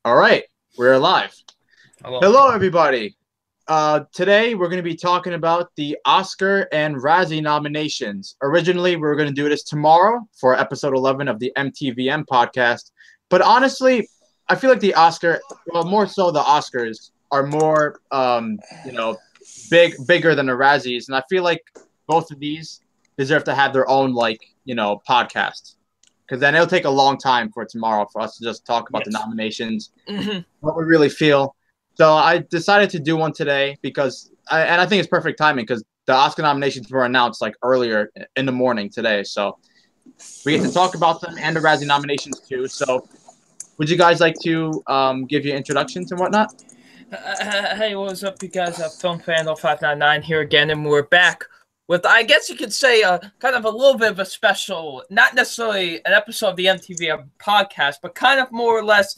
All right, we're live. Hello. Hello, everybody. Today we're going to be talking about the Oscar and Razzie nominations. Originally, we were going to do this tomorrow for episode 11 of the MTVM podcast, but honestly, I feel like more so the Oscars, are more, bigger than the Razzies, and I feel like both of these deserve to have their own, podcast. Because then it'll take a long time for tomorrow for us to just talk about the nominations, what we really feel. So I decided to do one today because I think it's perfect timing because the Oscar nominations were announced like earlier in the morning today. So we get to talk about them and the Razzie nominations too. So would you guys like to give your introductions and whatnot? Hey, what's up, you guys? Film Fan 0599 here again, and we're back with, I guess you could say, kind of a little bit of a special, not necessarily an episode of the MTV podcast, but kind of more or less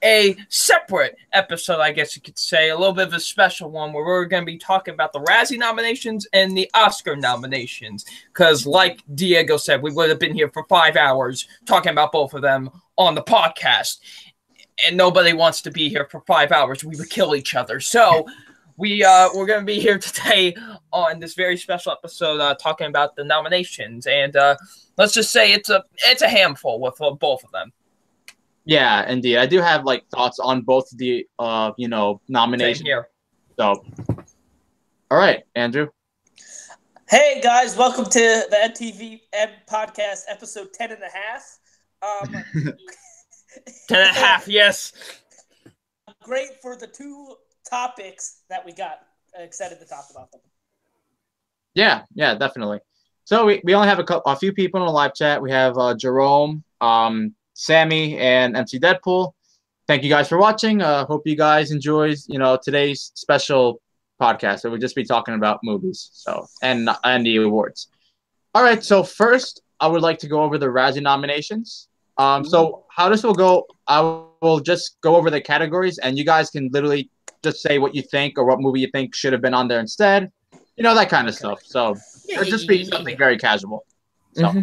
a separate episode, I guess you could say, a little bit of a special one where we're going to be talking about the Razzie nominations and the Oscar nominations. Because, like Diego said, we would have been here for 5 hours talking about both of them on the podcast. And nobody wants to be here for 5 hours. We would kill each other. So we're going to be here today on this very special episode talking about the nominations. And let's just say it's a handful with both of them. Yeah, indeed. I do have thoughts on both of the nominations. Same here. So, all right, Andrew. Hey guys, welcome to the MTVM podcast, episode 10 and a half. 10 and a half, yes. Great for the two topics that we got. Excited to talk about them. Yeah, definitely. So we only have a few people in the live chat. We have Jerome, Sammy, and MC Deadpool. Thank you guys for watching. Hope you guys enjoy today's special podcast. So we'll just be talking about movies, and the awards. All right. So first, I would like to go over the Razzie nominations. So how this will go, I will just go over the categories, and you guys can literally just say what you think or what movie you think should have been on there instead. That kind of stuff. So it'll just be something very casual. So. Mm-hmm.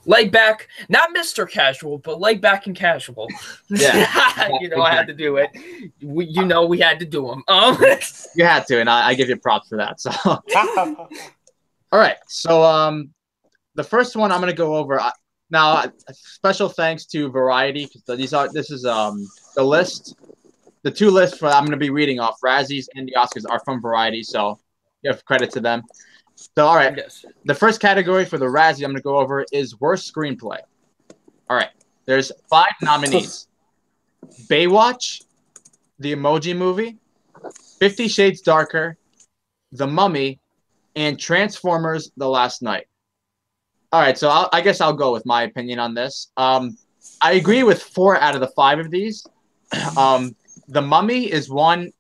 Laid back, not Mr. Casual, but laid back and casual. Yeah. I had to do it. We had to do them. You had to, and I give you props for that. So, all right. So, the first one I'm going to go over now. Special thanks to Variety because this is the list. The two lists I'm going to be reading off, Razzies and the Oscars, are from Variety, so you have credit to them. So, all right. Yes. The first category for the Razzie I'm going to go over is Worst Screenplay. All right. There's 5 nominees. Baywatch, The Emoji Movie, 50 Shades Darker, The Mummy, and Transformers: The Last Night. All right. So I guess I'll go with my opinion on this. I agree with 4 out of the 5 of these. The Mummy is one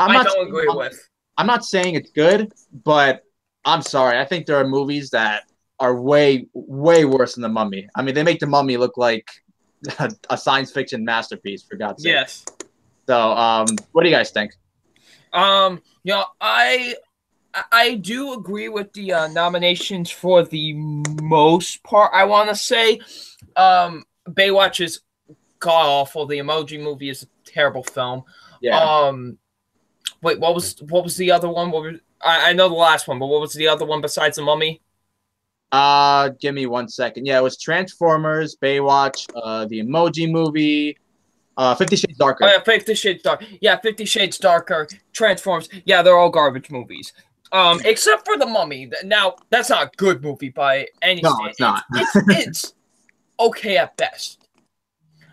I don't agree with. I'm not saying it's good, but I'm sorry. I think there are movies that are way, way worse than The Mummy. I mean, they make The Mummy look like a science fiction masterpiece, for God's sake. Yes. So, what do you guys think? I do agree with the nominations for the most part. I want to say, Baywatch is god awful. The Emoji Movie is a terrible film. Yeah. Wait, what was the other one? I know the last one, but what was the other one besides The Mummy? Give me 1 second. Yeah, it was Transformers, Baywatch, the Emoji Movie, 50 Shades Darker. Oh, yeah, 50 Shades Darker. Yeah, 50 Shades Darker, Transformers. Yeah, they're all garbage movies. Except for The Mummy. Now, that's not a good movie by any No, standard. it's not. It's okay at best.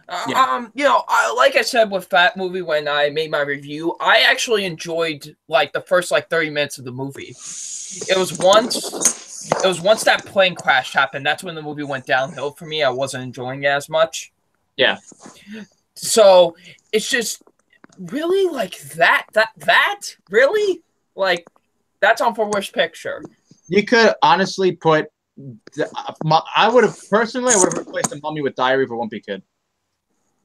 Like I said with that movie when I made my review, I actually enjoyed the first 30 minutes of the movie. It was once that plane crash happened, that's when the movie went downhill for me. I wasn't enjoying it as much. Yeah. So it's just really that really that's on for Worst Picture. You could honestly put. I would have replaced The Mummy with Diary of a Wimpy Kid.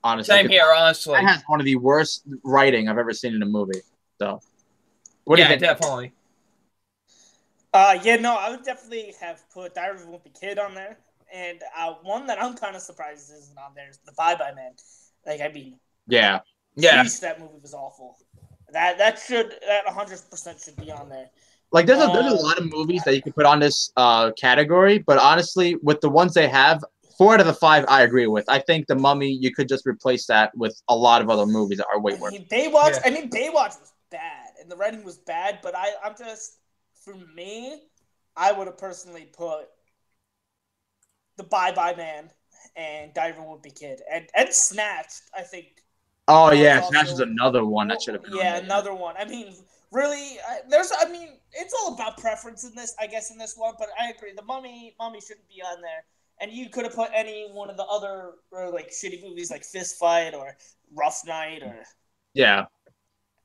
Honestly, Same here. Honestly, that has one of the worst writing I've ever seen in a movie. So, what do you think? Definitely. I would definitely have put Diary of a Wimpy Kid on there, and one that I'm kind of surprised isn't on there is The Bye Bye Man. Yeah. Yeah. Jeez, that movie was awful. That 100% should be on there. Like there's a lot of movies that you can put on this category, but honestly, with the ones they have, 4 out of the 5 I agree with. I think The Mummy, you could just replace that with a lot of other movies that are way worse. Baywatch. Yeah. Baywatch was bad, and the writing was bad. But I'm just, for me, I would have personally put The Bye Bye Man and Diary of a Wimpy Kid and Snatched. I think. Oh yeah, Snatched is another one that should have been. Yeah, another one. I mean, really, it's all about preference in this, I guess, in this one. But I agree, The Mummy shouldn't be on there. And you could have put any one of the other like shitty movies like Fist Fight or Rough Night or. Yeah.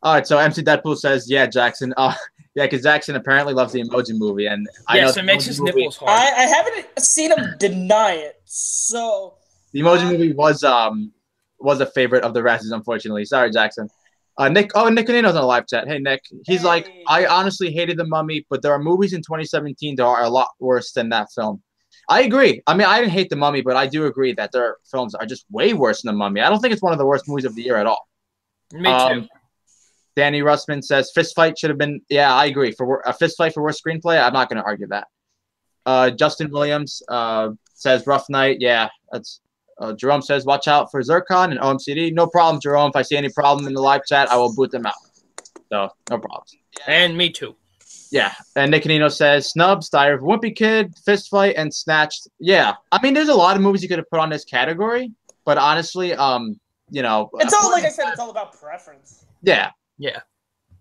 All right. So MC Deadpool says, "Yeah, Jackson. Yeah, because Jackson apparently loves the Emoji Movie, and I know it makes his nipples hard. I haven't seen him deny it. So the Emoji Movie was a favorite of the Razzies, unfortunately. Sorry, Jackson. Nick Canino's on the live chat. Hey, Nick. He's like, I honestly hated The Mummy, but there are movies in 2017 that are a lot worse than that film. I agree. I mean, I didn't hate The Mummy, but I do agree that their films are just way worse than The Mummy. I don't think it's one of the worst movies of the year at all. Me too. Danny Russman says Fist Fight should have been. Yeah, I agree. For a Fist Fight for worst screenplay, I'm not going to argue that. Justin Williams says Rough Night. Yeah, that's. Jerome says watch out for Zircon and OMCD. No problem, Jerome. If I see any problem in the live chat, I will boot them out. So no problems. And me too. Yeah, and Nick Canino says Snubs, Diary of a Wimpy Kid, Fist Fight, and Snatched. Yeah, I mean, there's a lot of movies you could have put on this category, but honestly, it's all like I said, it's all about preference. Yeah. Yeah.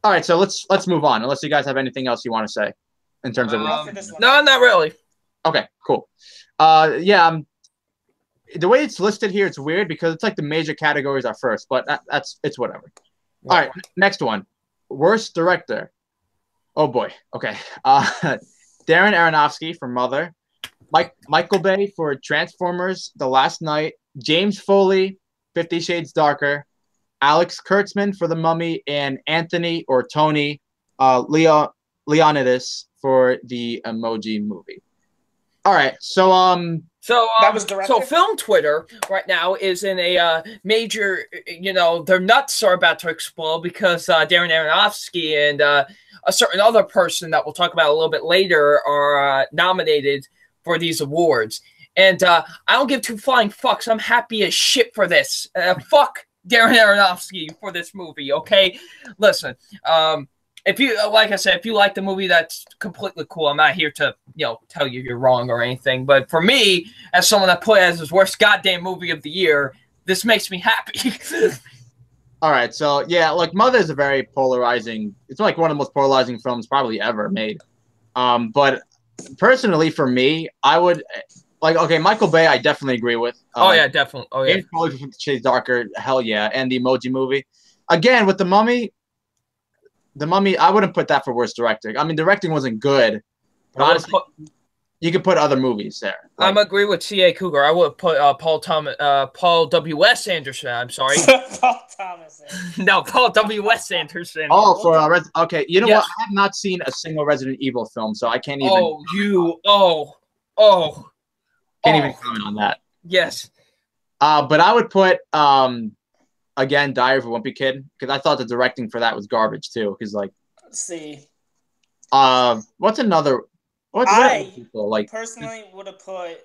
All right, so let's move on. Unless you guys have anything else you want to say in terms of. No, not really. Okay, cool. The way it's listed here, it's weird because it's like the major categories are first, but it's whatever. All right, next one, worst director. Oh boy. Okay. Darren Aronofsky for Mother, Michael Bay for Transformers: The Last Night, James Foley, 50 Shades Darker, Alex Kurtzman for The Mummy, and Anthony or Tony Leonidas for The Emoji Movie. All right. So that was directed? So film Twitter right now is in a major, their nuts are about to explode because Darren Aronofsky and a certain other person that we'll talk about a little bit later are nominated for these awards. And I don't give two flying fucks. I'm happy as shit for this. Fuck Darren Aronofsky for this movie, okay? Listen, if you, like I said, if you like the movie, that's completely cool. I'm not here to, tell you you're wrong or anything. But for me, as someone that put it as his worst goddamn movie of the year, this makes me happy. All right, so yeah, like Mother is a very polarizing. It's like one of the most polarizing films probably ever made. But personally, for me, I would Michael Bay. I definitely agree with. Yeah, definitely. Oh yeah, probably for 50 Shades Darker. Hell yeah, and the Emoji Movie. Again, with The Mummy, I wouldn't put that for worst director. I mean, directing wasn't good, but honestly, you could put other movies there. I'm agree with C.A. Cougar. I would put Paul W.S. Anderson. I'm sorry. Paul Thomas. No, Paul W.S. Anderson. Oh, for okay. You know what? I have not seen a single Resident Evil film, so I can't even. Can't even comment on that. Yes. But I would put again, Diary of a Wimpy Kid, because I thought the directing for that was garbage too. Because let's see. What's another? I personally would have put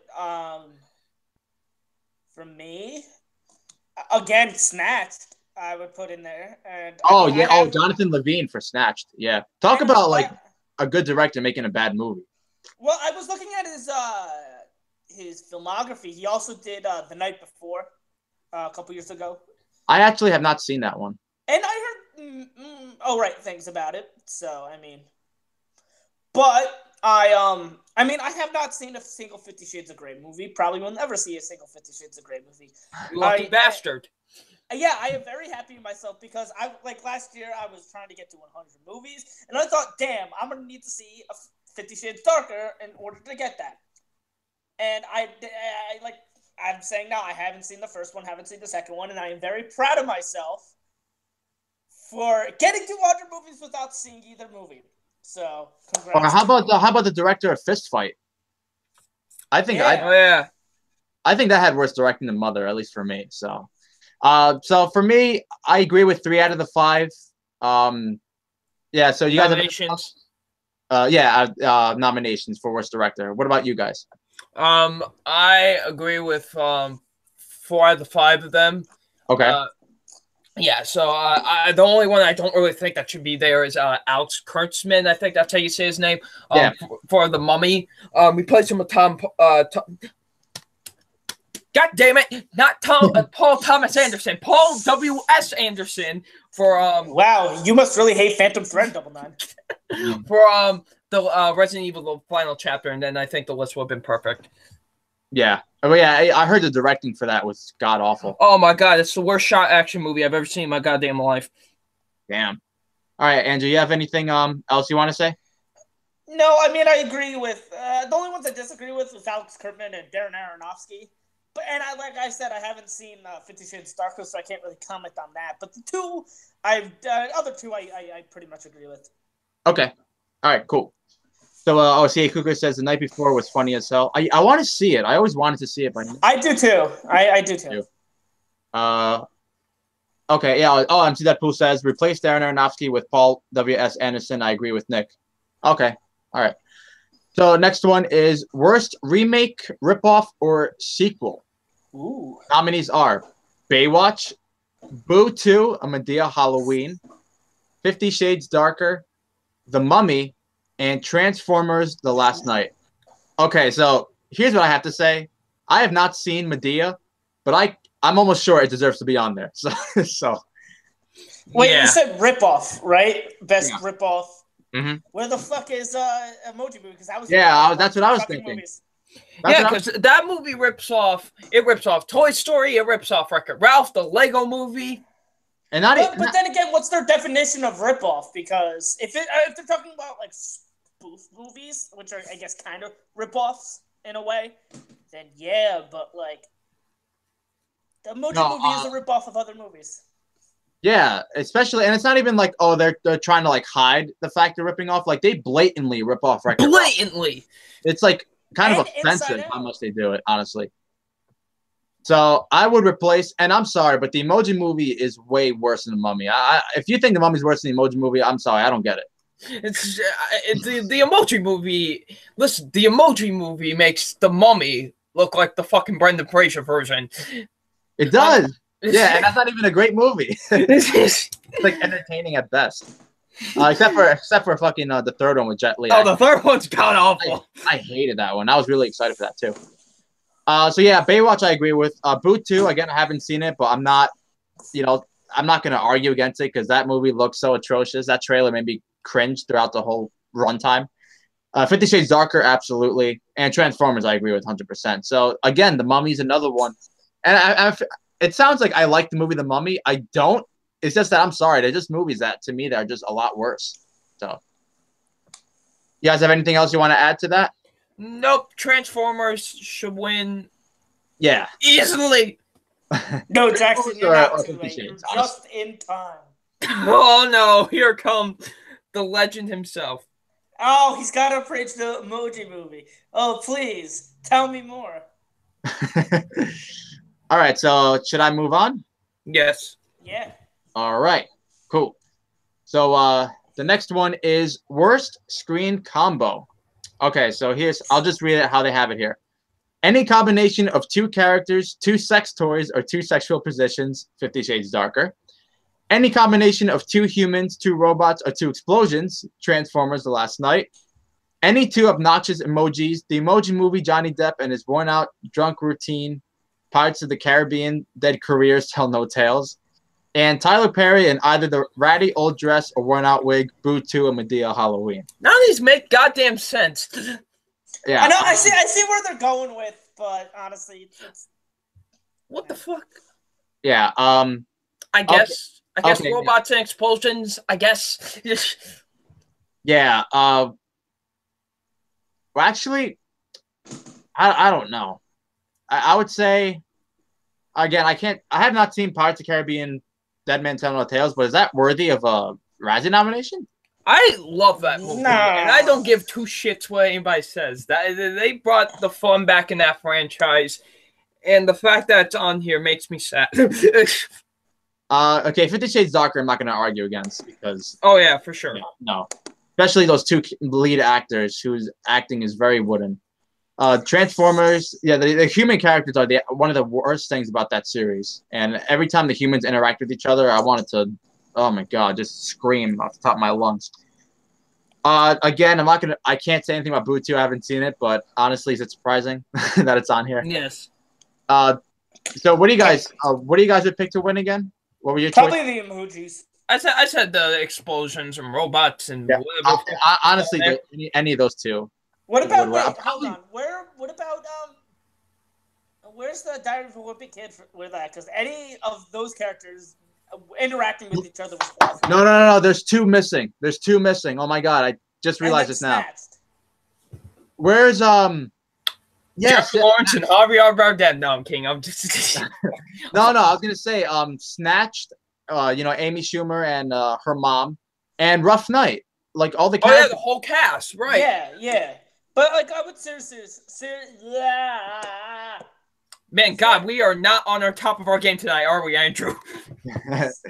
for me again Snatched. I would put in there. And Jonathan Levine for Snatched. Yeah, talk about a good director making a bad movie. Well, I was looking at his filmography. He also did The Night Before a couple years ago. I actually have not seen that one. And I heard things about it. So I mean, but I have not seen a single 50 Shades of Grey movie. Probably will never see a single 50 Shades of Grey movie. You lucky bastard. I am very happy with myself because last year I was trying to get to 100 movies, and I thought, damn, I'm gonna need to see a 50 Shades Darker in order to get that. And I'm saying now, I haven't seen the first one, haven't seen the second one, and I am very proud of myself for getting to 100 movies without seeing either movie. So, congrats. Or how about the director of Fist Fight? I think I think that had worse directing than Mother, at least for me. So, So for me, I agree with 3 out of the 5. Yeah. So you guys Nominations. Nominations for worst director. What about you guys? I agree with 4 out of the 5 of them. Okay. Yeah, so the only one I don't really think that should be there is Alex Kurtzman. I think that's how you say his name. Yeah. For the Mummy. We placed him with Tom. God damn it! Not Tom. Paul Thomas Anderson. Paul W.S. Anderson for Wow, you must really hate Phantom Thread 99. for the Resident Evil the final chapter, and then I think the list would have been perfect. Yeah. Oh yeah, I heard the directing for that was god awful. Oh my god, it's the worst shot action movie I've ever seen in my goddamn life. Damn. All right, Andrew, you have anything else you want to say? No, I mean I agree with the only ones I disagree with was Alex Kurtzman and Darren Aronofsky. But like I said, I haven't seen 50 Shades Darker, so I can't really comment on that. But the two, other two, I pretty much agree with. Okay. All right. Cool. So, CA Cougar says The Night Before was funny as hell. I want to see it. I always wanted to see it, but I do too. I do too. Okay. Yeah. Oh, MC Deadpool says replace Darren Aronofsky with Paul W.S. Anderson. I agree with Nick. Okay. All right. So next one is worst remake, ripoff, or sequel. Ooh. Nominees are Baywatch, Boo 2, A Medea Halloween, 50 Shades Darker, The Mummy, and Transformers The Last Night. Okay, so here's what I have to say. I have not seen Medea, but I'm almost sure it deserves to be on there. So. Wait, yeah. You said ripoff, right? Best ripoff. Mm-hmm. Where the fuck is Emoji Movie? Because that was that's what I was thinking. Movies. Yeah, because that movie rips off Toy Story, it rips off Wreck-It Ralph, the Lego movie. And but then again, what's their definition of ripoff? Because if they're talking about like spoof movies, which are I guess kind of ripoffs in a way, then yeah, but like the Emoji Movie is a ripoff of other movies. Yeah, especially, and it's not even like, oh, they're trying to like hide the fact they're ripping off. Like they blatantly rip off Wreck-It Ralph. Blatantly. It's like kind of offensive how much they do it, honestly. So I would replace, and I'm sorry, but the Emoji Movie is way worse than the Mummy. If you think the Mummy's worse than the Emoji Movie, I'm sorry, I don't get it. It's the Emoji Movie. Listen, the Emoji Movie makes the Mummy look like the fucking Brendan Fraser version. It does. Yeah, and that's not even a great movie. It's like entertaining at best. Except for fucking the third one with Jet Li. Oh, the third one's god awful. I hated that one. I was really excited for that too. So yeah, Baywatch I agree with. Boot 2, again, I haven't seen it, but I'm not gonna argue against it because that movie looks so atrocious. That trailer made me cringe throughout the whole runtime. 50 Shades Darker, absolutely. And Transformers I agree with 100%. So again, The Mummy's another one. And it sounds like I like the movie The Mummy. I don't. It's just that I'm sorry. They're just movies that, to me, they're just a lot worse. So, you guys have anything else you want to add to that? Nope. Transformers should win. Yeah. Easily. No, Jackson, you're not too late. You're just in time. Oh, no. Here comes the legend himself. Oh, he's got to preach the Emoji Movie. Oh, please. Tell me more. All right, so should I move on? Yes. Yeah. All right, cool. So the next one is worst screen combo. Okay, so I'll just read it how they have it here. Any combination of 2 characters, 2 sex toys, or 2 sexual positions, 50 Shades Darker. Any combination of 2 humans, 2 robots, or 2 explosions, Transformers The Last Night. Any 2 obnoxious emojis, the Emoji Movie, Johnny Depp and his worn-out drunk routine, Pirates of the Caribbean, Dead Careers Tell No Tales, and Tyler Perry in either the ratty old dress or worn-out wig, Boo 2, and Medea Halloween. None of these make goddamn sense. Yeah, I know. I see where they're going with, but honestly, it's what the fuck? Yeah. I guess robots and explosions. I guess. Yeah. Well, actually, I don't know. I would say, again, I have not seen Pirates of the Caribbean, Dead Man Tell No Tales, but is that worthy of a Razzie nomination? I love that movie, and I don't give 2 shits what anybody says. That they brought the fun back in that franchise, And the fact that it's on here makes me sad. Okay, 50 Shades Darker, I'm not going to argue against because. Oh yeah, for sure. No, especially those two lead actors whose acting is very wooden. Transformers, yeah, the human characters are one of the worst things about that series. And every time the humans interact with each other, I wanted to, oh my god, just scream off the top of my lungs. Again, I can't say anything about Boo 2. I haven't seen it, but honestly, is it surprising that it's on here? Yes. So what do you guys would pick to win again? What were your Probably choices? the emojis. I said the explosions and robots and whatever. Honestly, any of those two. What about hold on? What about where's the Diary of a Wimpy Kid with that? Because any of those characters interacting with each other was awful. No. There's two missing. Oh my god, I just realized this now. Where's Jeff Lawrence and Javier Bardem. No, I'm kidding. I'm just. No. I was gonna say Snatched. Amy Schumer and her mom, and Rough Night. Like all the characters. Oh yeah, the whole cast, right? Yeah. But like I would seriously. Man, God, we are not on our top of our game tonight, are we, Andrew?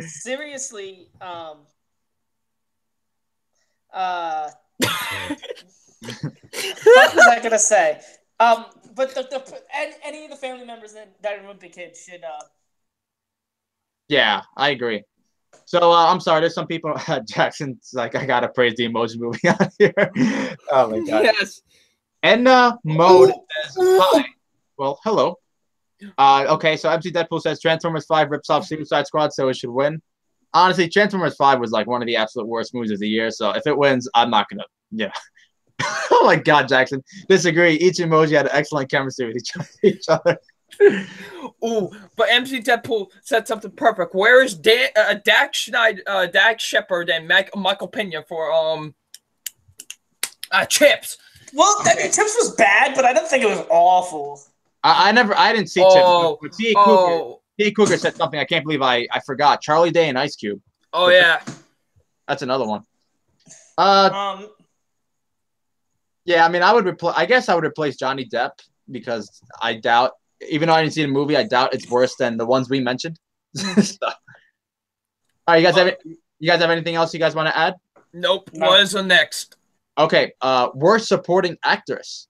Seriously, what was I gonna say? But any of the family members that Diary of a Wimpy Kid should. Yeah, I agree. So I'm sorry. There's some people. Jackson's like, I gotta praise the Emoji Movie on here. Oh my god. Yes. Edna Mode says hi. Well, hello. Okay, so MC Deadpool says Transformers 5 rips off Suicide Squad, so it should win. Honestly, Transformers 5 was like one of the absolute worst movies of the year, so if it wins, I'm not gonna. Yeah. Oh my god, Jackson. Disagree. Each emoji had excellent chemistry with each other. Ooh, but MC Deadpool said something perfect. Where is Dax Shepard and Michael Pena for Chips? Well, Chips was bad, but I don't think it was awful. I didn't see Chips. But T.A. Cougar said something I can't believe I forgot. Charlie Day and Ice Cube. Oh yeah, that's another one. Yeah, I mean, I guess I would replace Johnny Depp because I doubt. Even though I didn't see the movie, I doubt it's worse than the ones we mentioned. So. All right, you guys have anything else you guys want to add? Nope. No. What is the next? Okay. Worst supporting actress.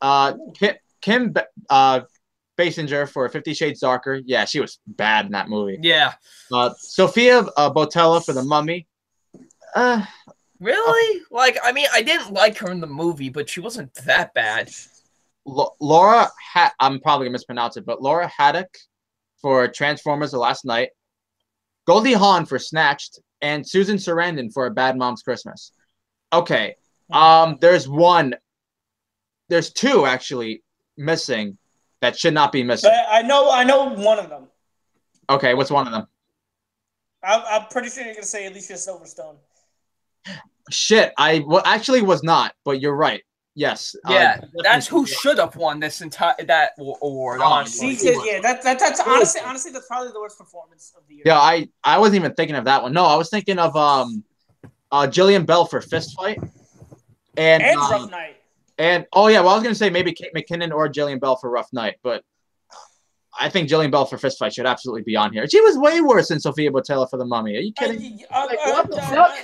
Kim Basinger for 50 Shades Darker. Yeah, she was bad in that movie. Yeah. Sophia Botella for The Mummy. Really? Like, I mean, I didn't like her in the movie, but she wasn't that bad. Laura, I'm probably gonna mispronounce it, but Laura Haddock for Transformers: The Last Night, Goldie Hawn for Snatched, and Susan Sarandon for A Bad Mom's Christmas. Okay, there's two actually missing that should not be missing. I know one of them. Okay, what's one of them? I'm pretty sure you're gonna say Alicia Silverstone. Shit, I actually was not, but you're right. Yes. Yeah, that's who should have won this that award. Honestly, yeah, that's honestly that's probably the worst performance of the year. Yeah, I wasn't even thinking of that one. No, I was thinking of Jillian Bell for Fist Fight, and Rough Night. And I was gonna say maybe Kate McKinnon or Jillian Bell for Rough Night, but I think Jillian Bell for Fist Fight should absolutely be on here. She was way worse than Sophia Botella for The Mummy. Are you kidding? What the fuck?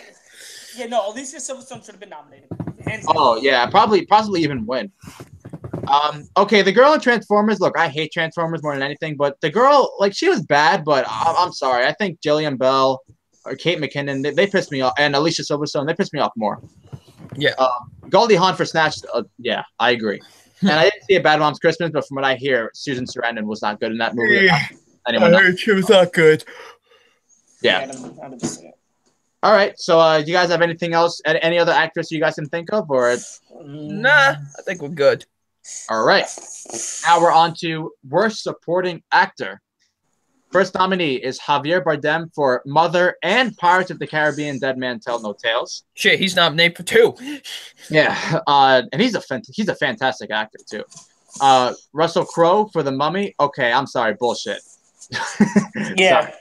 Yeah, no, Alicia Silverstone should have been nominated. Yeah, possibly even win. Okay, the girl in Transformers. Look, I hate Transformers more than anything, but the girl, like, she was bad. But I'm sorry, I think Jillian Bell or Kate McKinnon, they pissed me off, and Alicia Silverstone, they pissed me off more. Yeah. Goldie Hawn for Snatched. Yeah, I agree. And I didn't see A Bad Mom's Christmas, but from what I hear, Susan Sarandon was not good in that movie. Yeah. I heard she was not good. Yeah. All right. So, you guys have anything else? Any other actress you guys can think of, or? Nah, I think we're good. All right. Now we're on to worst supporting actor. First nominee is Javier Bardem for Mother and Pirates of the Caribbean: Dead Man Tell No Tales. Shit, he's nominated for 2. Yeah, and he's a fantastic actor too. Russell Crowe for The Mummy. Okay, I'm sorry, bullshit. Yeah.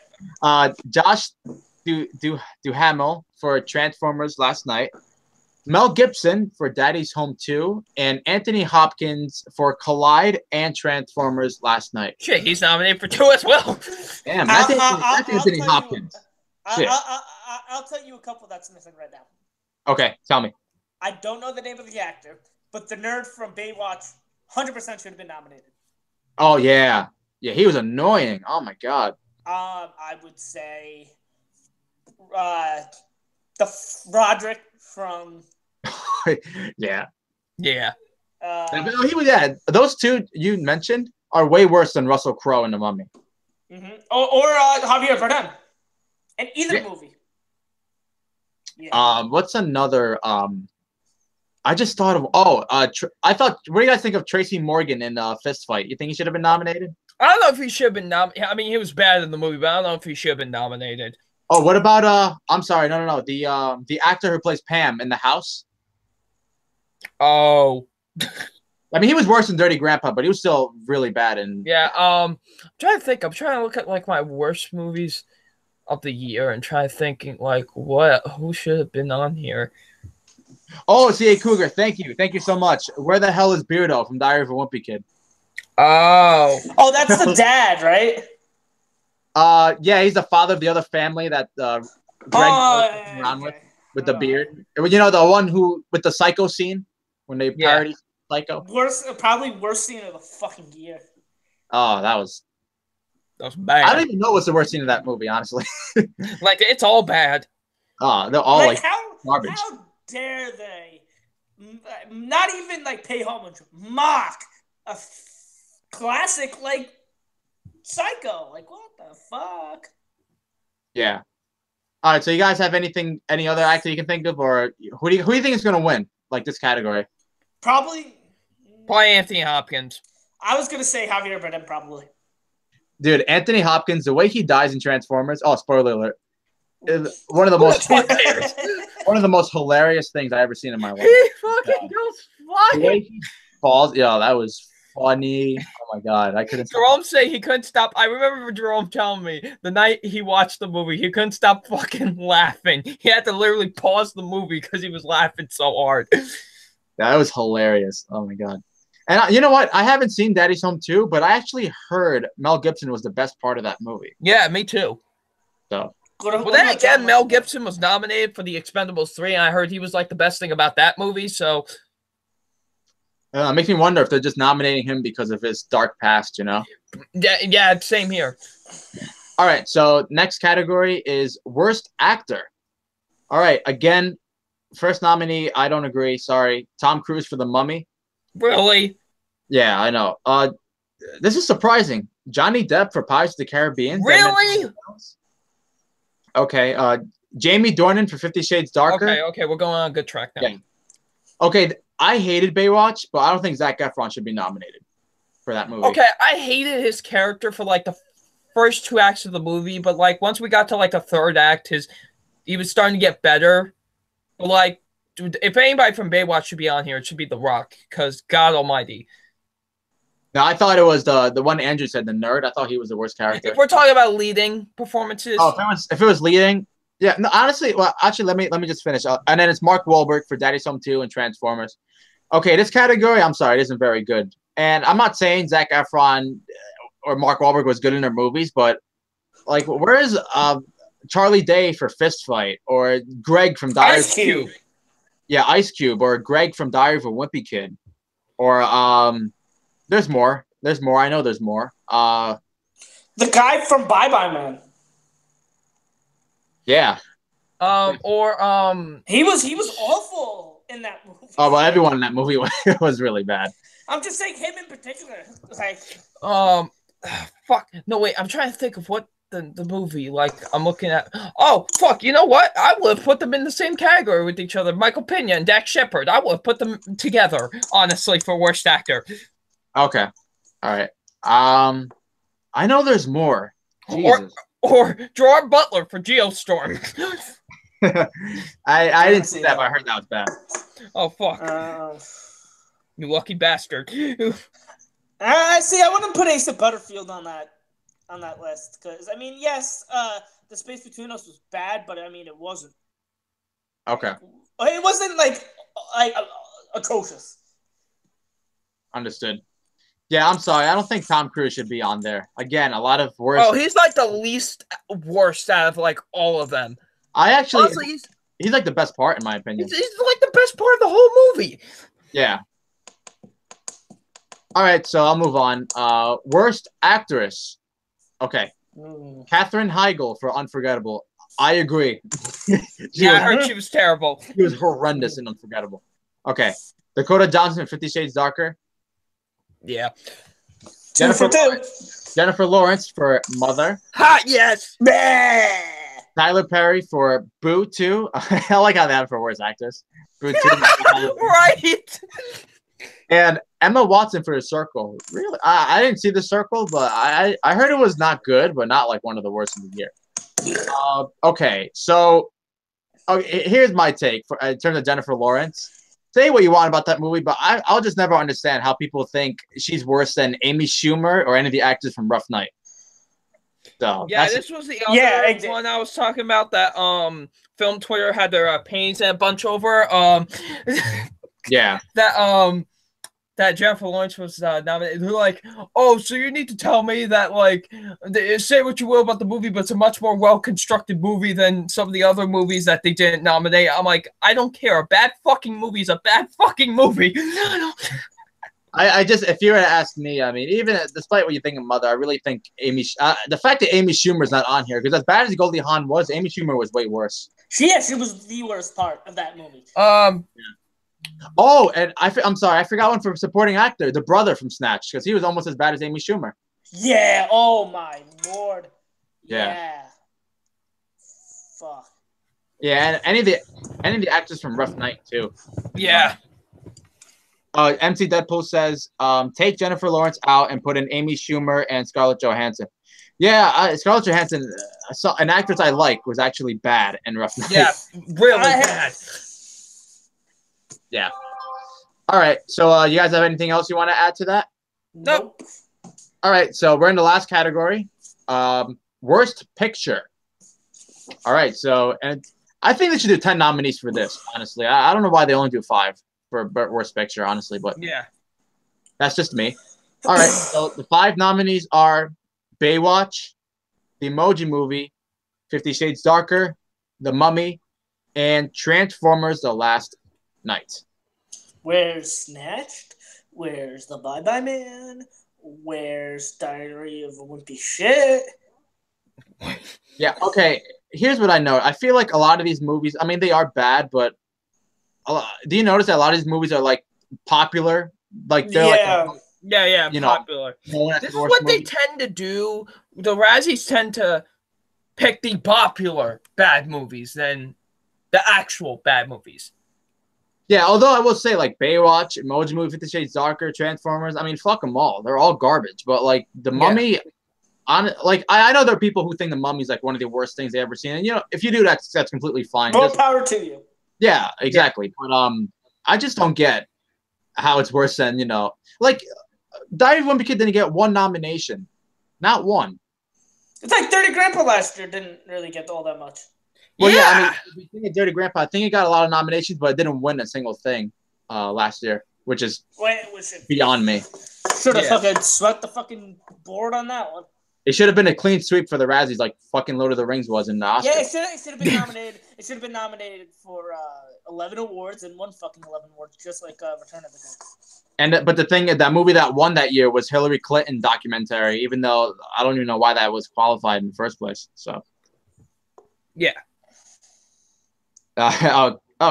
Josh Duhamel for Transformers: Last Night. Mel Gibson for Daddy's Home 2, and Anthony Hopkins for Collide and Transformers Last Night. Shit, he's nominated for 2 as well. Damn, that's Anthony Hopkins. I'll tell you a couple that's missing right now. Okay, tell me. I don't know the name of the actor, but the nerd from Baywatch 100% should have been nominated. Oh, yeah. Yeah, he was annoying. Oh, my God. I would say the Roderick from... Yeah. Yeah. He was, yeah, those two you mentioned are way worse than Russell Crowe in The Mummy. Mm-hmm. Or Javier Bardem in either movie. Yeah. What's another? I just thought of. I thought. What do you guys think of Tracy Morgan in Fist Fight? You think he should have been nominated? I don't know if he should have been nominated. I mean, he was bad in the movie, but I don't know if he should have been nominated. Oh, what about I'm sorry, no. The actor who plays Pam in The House. Oh. I mean, he was worse than Dirty Grandpa, but he was still really bad. Yeah. I'm trying to think. I'm trying to look at like my worst movies of the year and try thinking like who should have been on here. Oh, C.A. Cougar, thank you so much. Where the hell is Beardo from Diary of a Wimpy Kid? Oh, that's the dad, right? Yeah, he's the father of the other family that Greg around with the beard. You know, the one who with the Psycho scene when they parody Psycho. Probably worst scene of the fucking year. Oh, that was bad. I don't even know what's the worst scene of that movie, honestly. Like it's all bad. Oh, they're all like garbage. How dare they not even like pay homage, mock a classic like Psycho? Like what the fuck? Yeah. All right. So you guys have any other actor you can think of, or who do you think is going to win like this category? Probably Anthony Hopkins. I was gonna say Javier Bardem, probably. Dude, Anthony Hopkins, the way he dies in Transformers. Oh, spoiler alert! Is one of the most hilarious things I ever seen in my life. He fucking goes flying. The way he falls, that was funny. Oh my God, I couldn't. Jerome say he couldn't stop. I remember Jerome telling me the night he watched the movie, he couldn't stop fucking laughing. He had to literally pause the movie because he was laughing so hard. That was hilarious. Oh my God. And you know what? I haven't seen Daddy's Home 2, but I actually heard Mel Gibson was the best part of that movie. Yeah, me too. So. Well, then again, Mel Gibson was nominated for The Expendables 3, and I heard he was like the best thing about that movie, so. It makes me wonder if they're just nominating him because of his dark past, you know? Yeah, same here. All right, so next category is Worst Actor. All right, again, first nominee, I don't agree. Sorry. Tom Cruise for The Mummy. Really? Yeah, I know. This is surprising. Johnny Depp for Pirates of the Caribbean. Really? Okay. Jamie Dornan for 50 Shades Darker. Okay, we're going on a good track now. Yeah. Okay, I hated Baywatch, but I don't think Zac Efron should be nominated for that movie. Okay, I hated his character for like the first 2 acts of the movie, but like once we got to like the 3rd act, he was starting to get better. But like, dude, if anybody from Baywatch should be on here, it should be The Rock, because God Almighty. No, I thought it was the one Andrew said, the nerd. I thought he was the worst character. If we're talking about leading performances, if it was leading, yeah. No, honestly, well, actually, let me just finish. And then it's Mark Wahlberg for Daddy's Home 2 and Transformers. Okay, this category, I'm sorry, it isn't very good. And I'm not saying Zac Efron or Mark Wahlberg was good in their movies, but like, where is Charlie Day for Fist Fight or Greg from Diary Ice Cube? Yeah, Ice Cube or Greg from Diary of a Wimpy Kid, or there's more. I know there's more. The guy from Bye Bye Man. Yeah. He was awful in that movie. Oh, well, everyone in that movie was really bad. I'm just saying him in particular. Like. Fuck. No, wait. I'm trying to think of what the movie. Like, I'm looking at. Oh, fuck. You know what? I would have put them in the same category with each other. Michael Pena and Dax Shepard. I would have put them together, honestly, for worst actor. Okay. All right. I know there's more. Jesus. Or Gerard Butler for Geostorm. I didn't see that, but I heard that was bad. Oh, fuck. You lucky bastard. I see. I wouldn't put Asa Butterfield on that list because I mean, yes, The Space Between Us was bad, but I mean, it wasn't. Okay. It wasn't like atrocious. Understood. Yeah, I'm sorry. I don't think Tom Cruise should be on there. Again, a lot of worse. Oh, he's like the least worst out of like all of them. I actually, Honestly, he's like the best part in my opinion. He's like the best part of the whole movie. Yeah. All right, so I'll move on. Worst actress. Okay. Katherine Heigl for Unforgettable. I agree. I heard she was terrible. She was horrendous and Unforgettable. Okay. Dakota Johnson, 50 Shades Darker. Yeah. Jennifer Lawrence for Mother. Hot, yes. Tyler Perry for Boo 2. I like how they have for worst actress. Boo 2. Right. And Emma Watson for The Circle. Really? I didn't see The Circle, but I heard it was not good, but not like one of the worst in the year. Okay, so here's my take in terms of Jennifer Lawrence. Say what you want about that movie, but I'll just never understand how people think she's worse than Amy Schumer or any of the actors from Rough Night. So yeah, this was the other one I was talking about that Film Twitter had their paintings and a bunch over. Yeah. That Jennifer Lawrence was nominated. They're like, oh, so you need to tell me that, like, say what you will about the movie, but it's a much more well-constructed movie than some of the other movies that they didn't nominate. I'm like, I don't care. A bad fucking movie is a bad fucking movie. I just, if you were to ask me, I mean, even despite what you think of Mother, I really think the fact that Amy Schumer's not on here, because as bad as Goldie Hawn was, Amy Schumer was way worse. She was the worst part of that movie. Yeah. Oh, and I'm sorry, I forgot one for supporting actor, the brother from Snatch, because he was almost as bad as Amy Schumer. Yeah. Oh my lord. Yeah. Fuck. Yeah, and any of the actors from Rough Night too. Yeah. MC Deadpool says, take Jennifer Lawrence out and put in Amy Schumer and Scarlett Johansson. Yeah, Scarlett Johansson, an actress I like, was actually bad in Rough Night. Yeah, really bad. Yeah. All right. So you guys have anything else you want to add to that? Nope. All right. So we're in the last category. Worst picture. All right. So, and I think they should do 10 nominees for this, honestly. I don't know why they only do 5 for worst picture, honestly, but yeah, that's just me. All right. So the 5 nominees are Baywatch, The Emoji Movie, 50 Shades Darker, The Mummy, and Transformers: The Last Night. Where's Snatched? Where's The Bye Bye Man? Where's Diary of a Wimpy Shit? Yeah, okay. Here's what I know. I feel like a lot of these movies, I mean, they are bad, but do you notice that a lot of these movies are like popular? Like they're yeah, popular. This is what they tend to do. The Razzies tend to pick the popular bad movies than the actual bad movies. Yeah, although I will say, like, Baywatch, Emoji Movie, 50 Shades Darker, Transformers, I mean, fuck them all. They're all garbage. But, like, The Mummy, I know there are people who think The Mummy's, like, one of the worst things they've ever seen. And, you know, if you do, that's completely fine. More power to you. Yeah, exactly. Yeah. But I just don't get how it's worse than, you know, like, Diary of a Wimpy Kid didn't get 1 nomination. Not 1. It's like Dirty Grandpa last year didn't really get all that much. Well, yeah, I mean, the thing of Dirty Grandpa, I think it got a lot of nominations, but it didn't win a single thing last year, which is beyond me. Should have fucking swept the fucking board on that one. It should have been a clean sweep for the Razzies, like fucking Lord of the Rings was in the Oscars. Yeah, it should have been nominated. It should have been nominated for 11 awards and won fucking 11 awards, just like Return of the King. But the thing, that movie that won that year was Hillary Clinton documentary, even though I don't even know why that was qualified in the first place. So, yeah.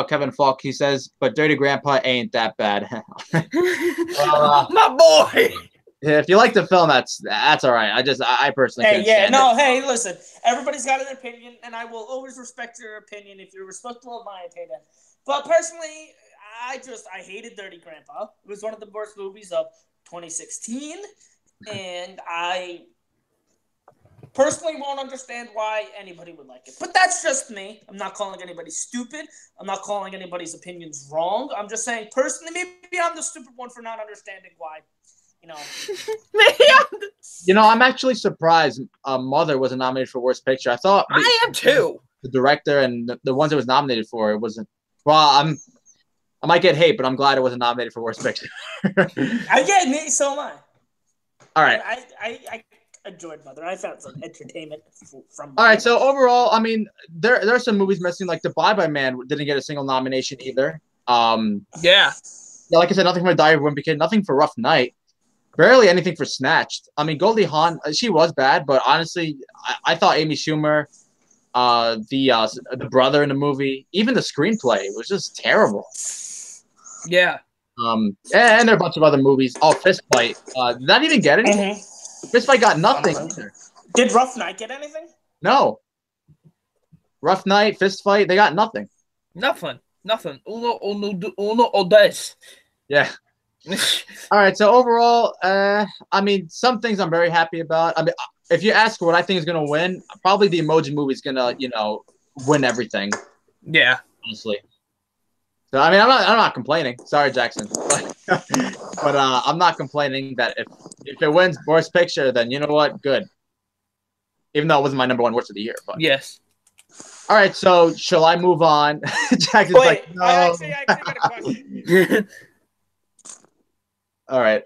Kevin Falk, he says, but Dirty Grandpa ain't that bad. My boy. If you like the film, that's all right. I personally can't stand it. Hey, listen. Everybody's got an opinion, and I will always respect your opinion if you're respectful of my opinion. But personally, I hated Dirty Grandpa. It was one of the worst movies of 2016, and I personally won't understand why anybody would like it. But that's just me. I'm not calling anybody stupid. I'm not calling anybody's opinions wrong. I'm just saying, personally, maybe I'm the stupid one for not understanding why. You know. You know, I'm actually surprised Mother wasn't nominated for Worst Picture. I thought I am too. The director and the ones it was nominated for, it wasn't. Well, I might get hate, but I'm glad it wasn't nominated for worst picture. I get it. So am I. All right. I enjoyed Mother. I found some entertainment from. All right. So overall, I mean, there are some movies missing. Like The Bye-Bye Man didn't get a single nomination either. Yeah. Yeah, like I said, nothing for Diary of a Wimpy Kid, nothing for Rough Night, barely anything for Snatched. I mean, Goldie Hawn, she was bad, but honestly, I thought Amy Schumer, the brother in the movie, even the screenplay was just terrible. Yeah. And there are a bunch of other movies. Oh, Fist Fight. Did that even get anything? Fist Fight got nothing either. Did Rough Night get anything? No. Rough Night, Fist Fight, they got nothing. Nothing. Uno des. Yeah. All right. So overall, I mean, some things I'm very happy about. I mean, if you ask what I think is gonna win, probably the Emoji Movie is gonna, win everything. Yeah. Honestly. So I mean, I'm not complaining. Sorry, Jackson, but I'm not complaining that if it wins worst picture, then you know what, good. Even though it wasn't my number one worst of the year, but yes. All right, so shall I move on? Jackson's Wait, like, no. I actually got a question. All right.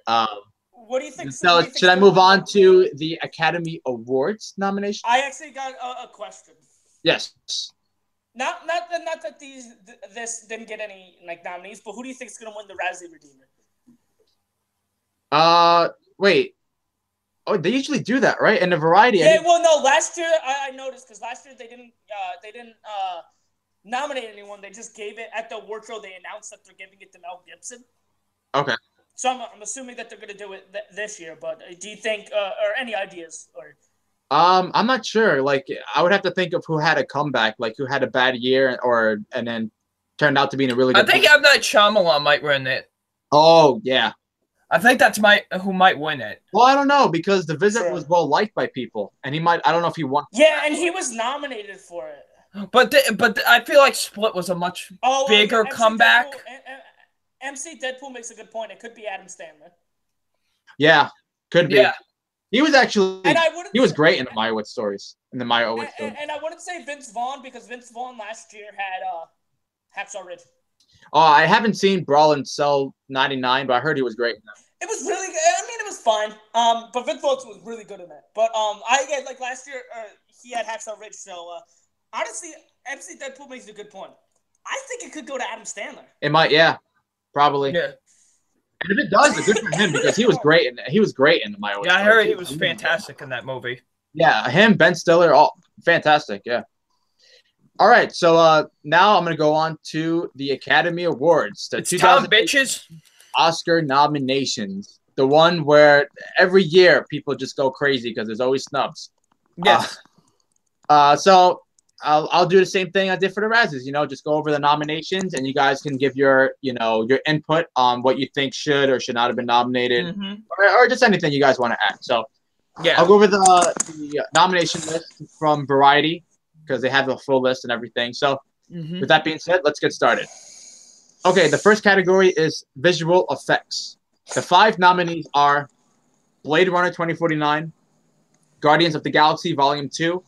What do you think? So should I move on to the Academy Awards nomination? I actually got a question. Yes. Not that this didn't get any nominees, but who do you think is gonna win the Razzie Redeemer? Wait. Oh, they usually do that, right? In the variety. Yeah, well, no. Last year I noticed because last year they didn't nominate anyone. They just gave it at the award show. They announced that they're giving it to Mel Gibson. Okay. So I'm assuming that they're gonna do it this year. But do you think or any ideas or? I'm not sure. Like, I would have to think of who had a comeback, like who had a bad year, and then turned out to be in a really good. I think M. Night Shyamalan might win it. Oh yeah. I think that's who might win it. Well, I don't know because The Visit was well liked by people, and he might. I don't know if he won. Yeah, and he was nominated for it. But I feel like Split was a much bigger comeback. MC Deadpool makes a good point. It could be Adam Sandler. Yeah, could be. Yeah. He was actually. He was great in the Meyerowitz stories. In the Meyerowitz stories. And I wouldn't say Vince Vaughn because Vince Vaughn last year had Hacksaw Ridge. Oh, I haven't seen Brawl in Cell 99, but I heard he was great in that. It was really good. I mean, it was fine. But Vince Vaughn was really good in that. But last year he had Hacksaw Ridge. So honestly, MC Deadpool makes a good point. I think it could go to Adam Sandler. It might, yeah, probably. Yeah. And if it does, it's good for him because he was great in the Meyerowitz. Yeah, I heard he was fantastic in that movie. Yeah, him, Ben Stiller, all fantastic. Yeah. All right, so now I'm going to go on to the Academy Awards. The 2008 bitches Oscar nominations. The one where every year people just go crazy because there's always snubs. Yes. So I'll do the same thing I did for the Razzies. Just go over the nominations, and you guys can give your input on what you think should or should not have been nominated, or just anything you guys want to add. So yeah, I'll go over the nomination list from Variety, because they have the full list and everything. So with that being said, let's get started. Okay, the first category is visual effects. The 5 nominees are Blade Runner 2049, Guardians of the Galaxy Volume 2,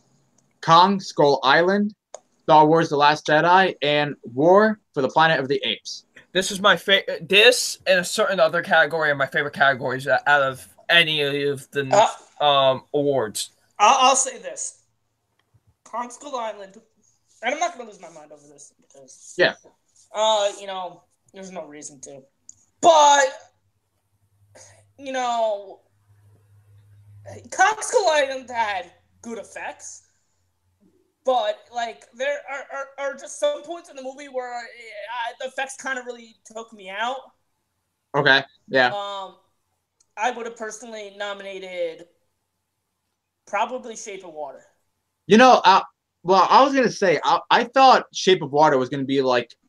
Kong Skull Island, Star Wars The Last Jedi, and War for the Planet of the Apes. This is my favorite. This and a certain other category are my favorite categories out of any of the awards. I'll say this. Kong Skull Island, and I'm not going to lose my mind over this because, there's no reason to. But, Kong Skull Island had good effects, but, there are just some points in the movie where the effects kind of really took me out. Okay, yeah. I would have personally nominated probably Shape of Water. Well, I was going to say, I thought Shape of Water was going to be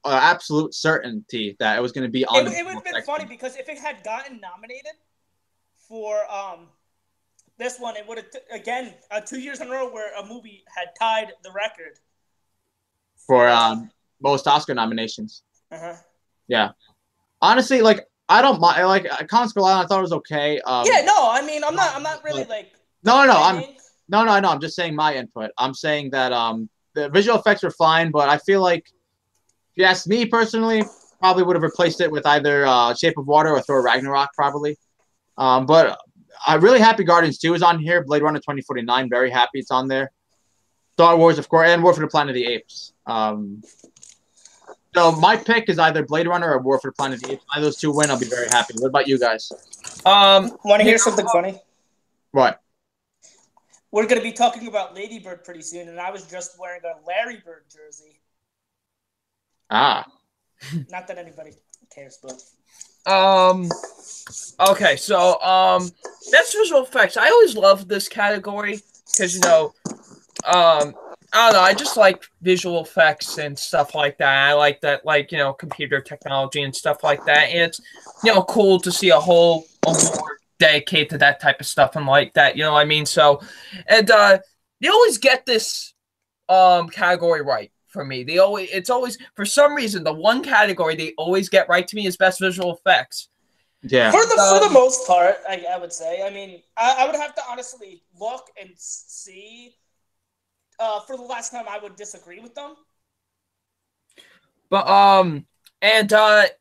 absolute certainty that it was going to be on. It would have been funny because if it had gotten nominated for this one, it would have, again, 2 years in a row where a movie had tied the record. For most Oscar nominations. Yeah. Honestly, I don't mind. Kong Skull Island, I thought it was okay. I'm not really No, I'm just saying my input. I'm saying that the visual effects were fine, but I feel like, if you ask me personally, probably would have replaced it with either Shape of Water or Thor Ragnarok, probably. But I'm really happy Guardians 2 is on here. Blade Runner 2049, very happy it's on there. Star Wars, of course, and War for the Planet of the Apes. So my pick is either Blade Runner or War for the Planet of the Apes. If those two win, I'll be very happy. What about you guys? Want to hear something funny? What? We're going to be talking about Lady Bird pretty soon, and I was just wearing a Larry Bird jersey. Ah. Not that anybody cares, but... Okay, so, that's visual effects. I always love this category, because, you know, I don't know, I just like visual effects and stuff like that. I like that, like, you know, computer technology and stuff like that, and it's, you know, cool to see a whole award dedicated to that type of stuff and like that, you know what I mean? So, and, they always get this, category right. For me, it's always for some reason the one category they always get right to me is best visual effects. Yeah. For the most part, I would say. I mean, I would have to honestly look and see. For the last time, I would disagree with them. But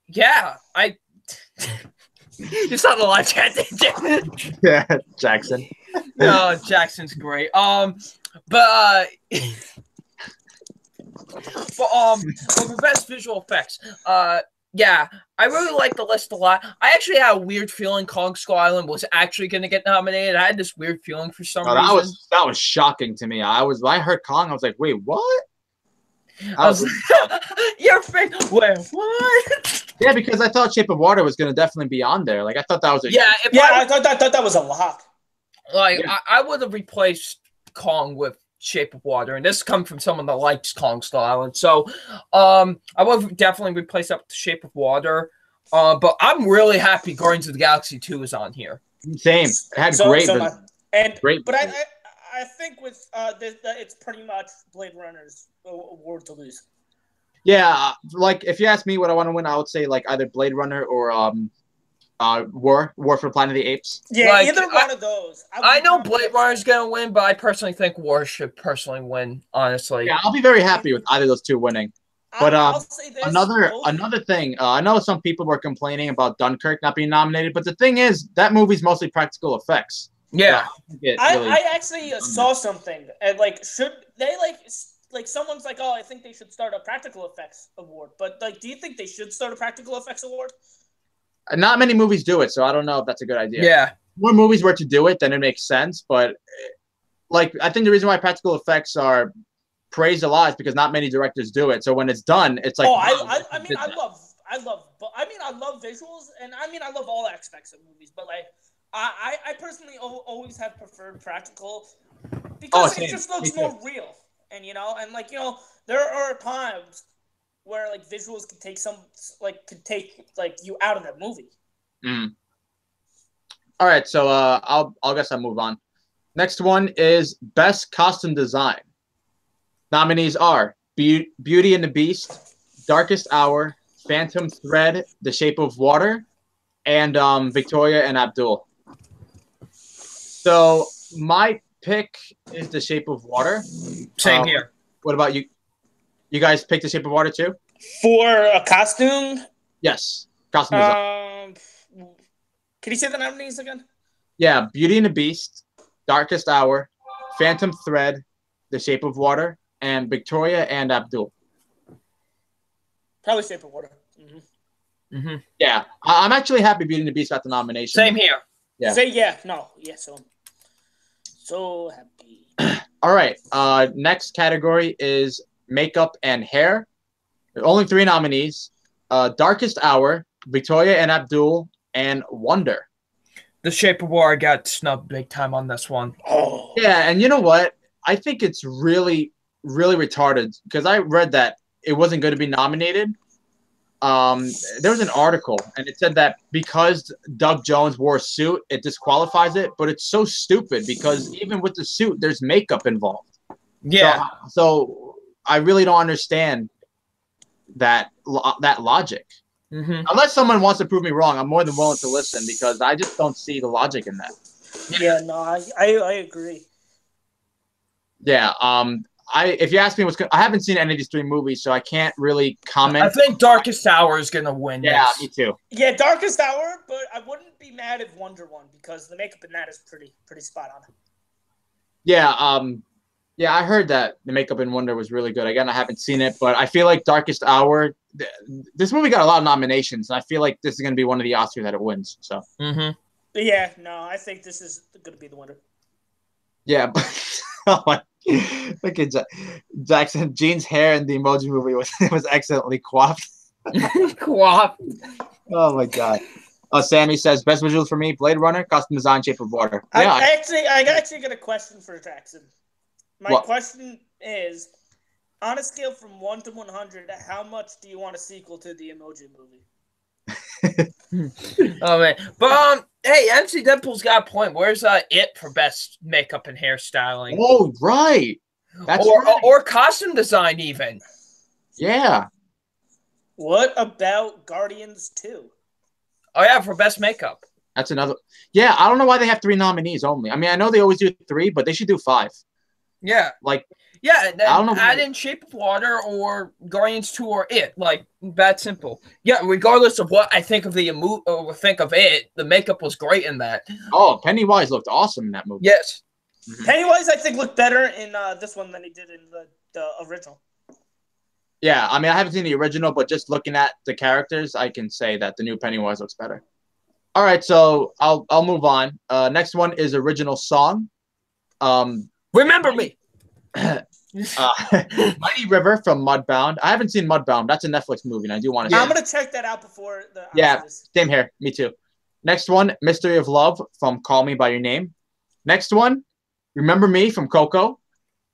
yeah, I. You saw the live chat, didn't you? Yeah, Jackson. No, Jackson's great. But for the best visual effects, yeah, I really like the list a lot. I actually had a weird feeling Kong Skull Island was actually going to get nominated. I had this weird feeling for some reason. That was shocking to me. When I heard Kong, I was like, wait, what? Your face, wait, what? Yeah, because I thought Shape of Water was going to definitely be on there. Like, I thought that was I thought that was a lock. Like, yeah. I would have replaced Kong with Shape of Water, and this comes from someone that likes Kong Skull Island. So, I would definitely replace that with Shape of Water. But I'm really happy Guardians of the Galaxy 2 is on here. Same. It had great. But I think with it's pretty much Blade Runner's award to lose. Yeah, like if you ask me what I want to win, I would say like either Blade Runner or War for Planet of the Apes. Yeah, like, either one of those. I know Blade Runner's gonna win, but I personally think War should personally win. Honestly, yeah, I'll be very happy with either of those two winning. But another thing, I know some people were complaining about Dunkirk not being nominated, but the thing is that movie's mostly practical effects. Yeah, I actually saw something and like should they like someone's like, oh, I think they should start a practical effects award, but like, do you think they should start a practical effects award? Not many movies do it, so I don't know if that's a good idea. Yeah. If more movies were to do it, then it makes sense. But like, I think the reason why practical effects are praised a lot is because not many directors do it. So when it's done, it's like. Oh, I love visuals, and I love all aspects of movies. But like, I personally always have preferred practical because it just looks more real, and there are times where like visuals can take you out of that movie. Mm. All right, so I'll guess I'll move on. Next one is best costume design. Nominees are Beauty and the Beast, Darkest Hour, Phantom Thread, The Shape of Water, and Victoria and Abdul. So my pick is The Shape of Water. Same here. What about you? You guys picked The Shape of Water too? For a costume? Yes. Costume design. Can you say the nominees again? Yeah, Beauty and the Beast, Darkest Hour, Phantom Thread, The Shape of Water, and Victoria and Abdul. Probably Shape of Water. Mm-hmm. Mm-hmm. Yeah, I'm actually happy Beauty and the Beast got the nomination. Same here. Yeah. Say yeah. No. Yeah. So happy. All right. Next category is makeup and hair. There are only 3 nominees: Darkest Hour, Victoria and Abdul, and Wonder. The Shape of Water got snubbed big time on this one. Oh. Yeah, and you know what? I think it's really, really retarded because I read that it wasn't going to be nominated. There was an article, and it said that because Doug Jones wore a suit, it disqualifies it. But it's so stupid because even with the suit, there's makeup involved. Yeah. So I really don't understand that logic. Mm-hmm. Unless someone wants to prove me wrong, I'm more than willing to listen because I just don't see the logic in that. Yeah, no, I agree. Yeah, if you ask me I haven't seen any of these 3 movies, so I can't really comment. I think Darkest Hour is gonna win. Yeah, this. me too. Yeah, Darkest Hour, but I wouldn't be mad if Wonder won because the makeup in that is pretty spot on. Yeah, yeah, I heard that the makeup in Wonder was really good. Again, I haven't seen it, but I feel like Darkest Hour. This movie got a lot of nominations, and I feel like this is going to be one of the Oscars that it wins. So. Yeah, no, I think this is going to be the winner. Yeah, but oh my, look at Jackson. Gene's hair in the Emoji Movie was excellently coiffed. Coiffed. Oh my god. Sammy says best visuals for me: Blade Runner, costume design, Shape of Water. Yeah, I actually got a question for Jackson. My question is, on a scale from 1 to 100, how much do you want a sequel to the Emoji Movie? Oh man, but hey, MC Deadpool's got a point. Where's it for best makeup and hairstyling? Oh right, that's right. Or costume design even. Yeah. What about Guardians 2? Oh yeah, for best makeup. That's another. Yeah, I don't know why they have 3 nominees only. I mean, I know they always do 3, but they should do 5. Yeah. Like. Yeah, and I don't know add in Shape of Water or Guardians 2 or it. Like, that simple. Yeah, regardless of what I think of it, the makeup was great in that. Oh, Pennywise looked awesome in that movie. Yes. Mm-hmm. Pennywise, I think, looked better in this one than he did in the original. Yeah, I mean, I haven't seen the original, but just looking at the characters, I can say that the new Pennywise looks better. All right, so I'll move on. Next one is original song. Remember Me. Mighty River from Mudbound. I haven't seen Mudbound. That's a Netflix movie, and I do want to see I'm going to check that out before the Oscars. Same here. Me too. Next one, Mystery of Love from Call Me By Your Name. Next one, Remember Me from Coco.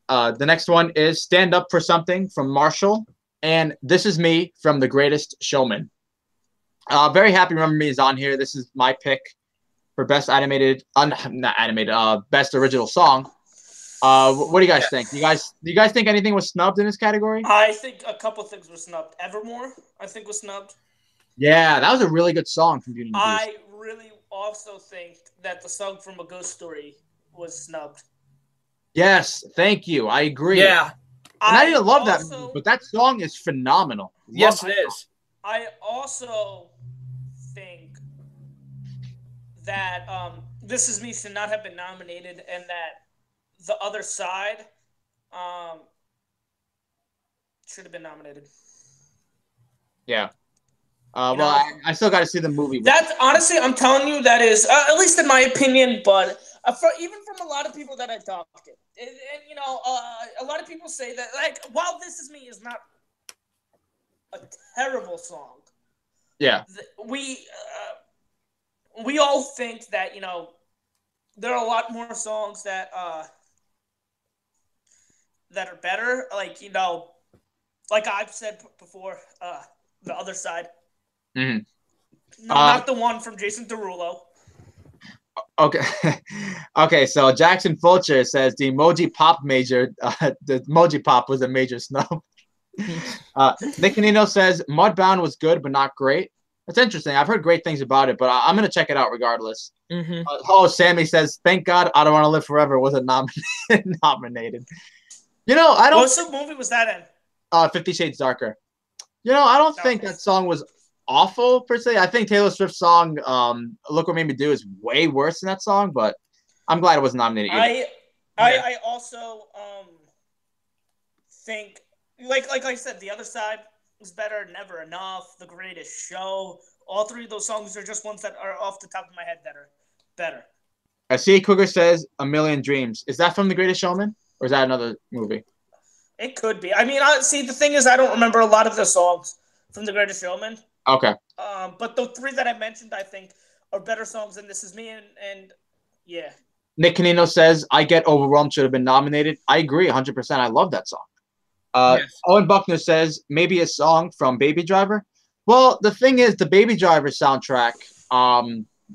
The next one is Stand Up for Something from Marshall. And This Is Me from The Greatest Showman. Very happy Remember Me is on here. This is my pick for best animated, not animated, best original song. What do you guys think? Do you guys think anything was snubbed in this category? I think a couple things were snubbed. Evermore, I think, was snubbed. Yeah, that was a really good song from Beauty and the Beast. I really also think that the song from A Ghost Story was snubbed. Yes, thank you. I agree. Yeah. And I didn't love that movie, but that song is phenomenal. Yes, it is. I also think that This Is Me should not have been nominated, and that The Other Side should have been nominated. Yeah. Well, I still got to see the movie. That's honestly, I'm telling you, that is at least in my opinion, but even from a lot of people that I talked to, and you know, a lot of people say that, like, while This Is Me is not a terrible song, yeah, we all think that, you know, there are a lot more songs that are better, like, you know, like I've said before, The Other Side. Mm-hmm. No, not the one from Jason Derulo. Okay. Okay, so Jackson Fulcher says the Emoji Pop the Emoji Pop was a major snub. Nick Canino says Mudbound was good but not great. That's interesting. I've heard great things about it, but I'm going to check it out regardless. Mm-hmm. Sammy says, thank God I Don't Want to Live Forever wasn't nominated. You know, I don't... What movie was that in? 50 Shades Darker. You know, I don't think that song was awful per se. I think Taylor Swift's song Look What Made Me Do is way worse than that song, but I'm glad it wasn't nominated either. I also think, like I said, The Other Side was better, Never Enough, The Greatest Show. All 3 of those songs are just ones that are off the top of my head that are better. C. Cougar says A Million Dreams. Is that from The Greatest Showman, or is that another movie? It could be. I mean, see, the thing is, I don't remember a lot of the songs from The Greatest Showman. Okay. But the 3 that I mentioned, I think, are better songs than This Is Me, and yeah. Nick Canino says, I Get Overwhelmed should have been nominated. I agree 100%. I love that song. Yes. Owen Buckner says, maybe a song from Baby Driver. Well, the thing is, the Baby Driver soundtrack,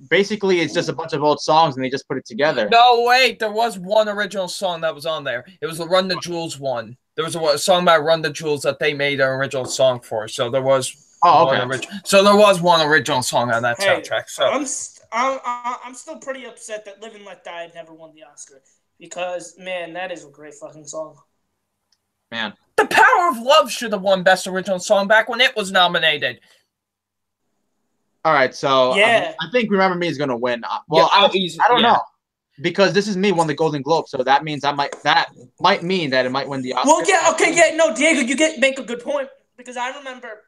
basically it's just a bunch of old songs, and they just put it together. No, wait. There was one original song that was on there. It was the Run the Jewels one. There was a song by Run the Jewels that they made an original song for. So there was... Oh, okay. So there was one original song on that soundtrack. So I'm still pretty upset that Live and Let Die never won the Oscar, because, man, that is a great fucking song. Man. The Power of Love should have won Best Original Song back when it was nominated. All right, so Yeah. I think Remember Me is going to win. Well, Yeah, I don't know. Because This Is Me won the Golden Globe, so that means that might mean that it might win the Oscar. Well, yeah, okay, yeah, no, Diego, you make a good point because I remember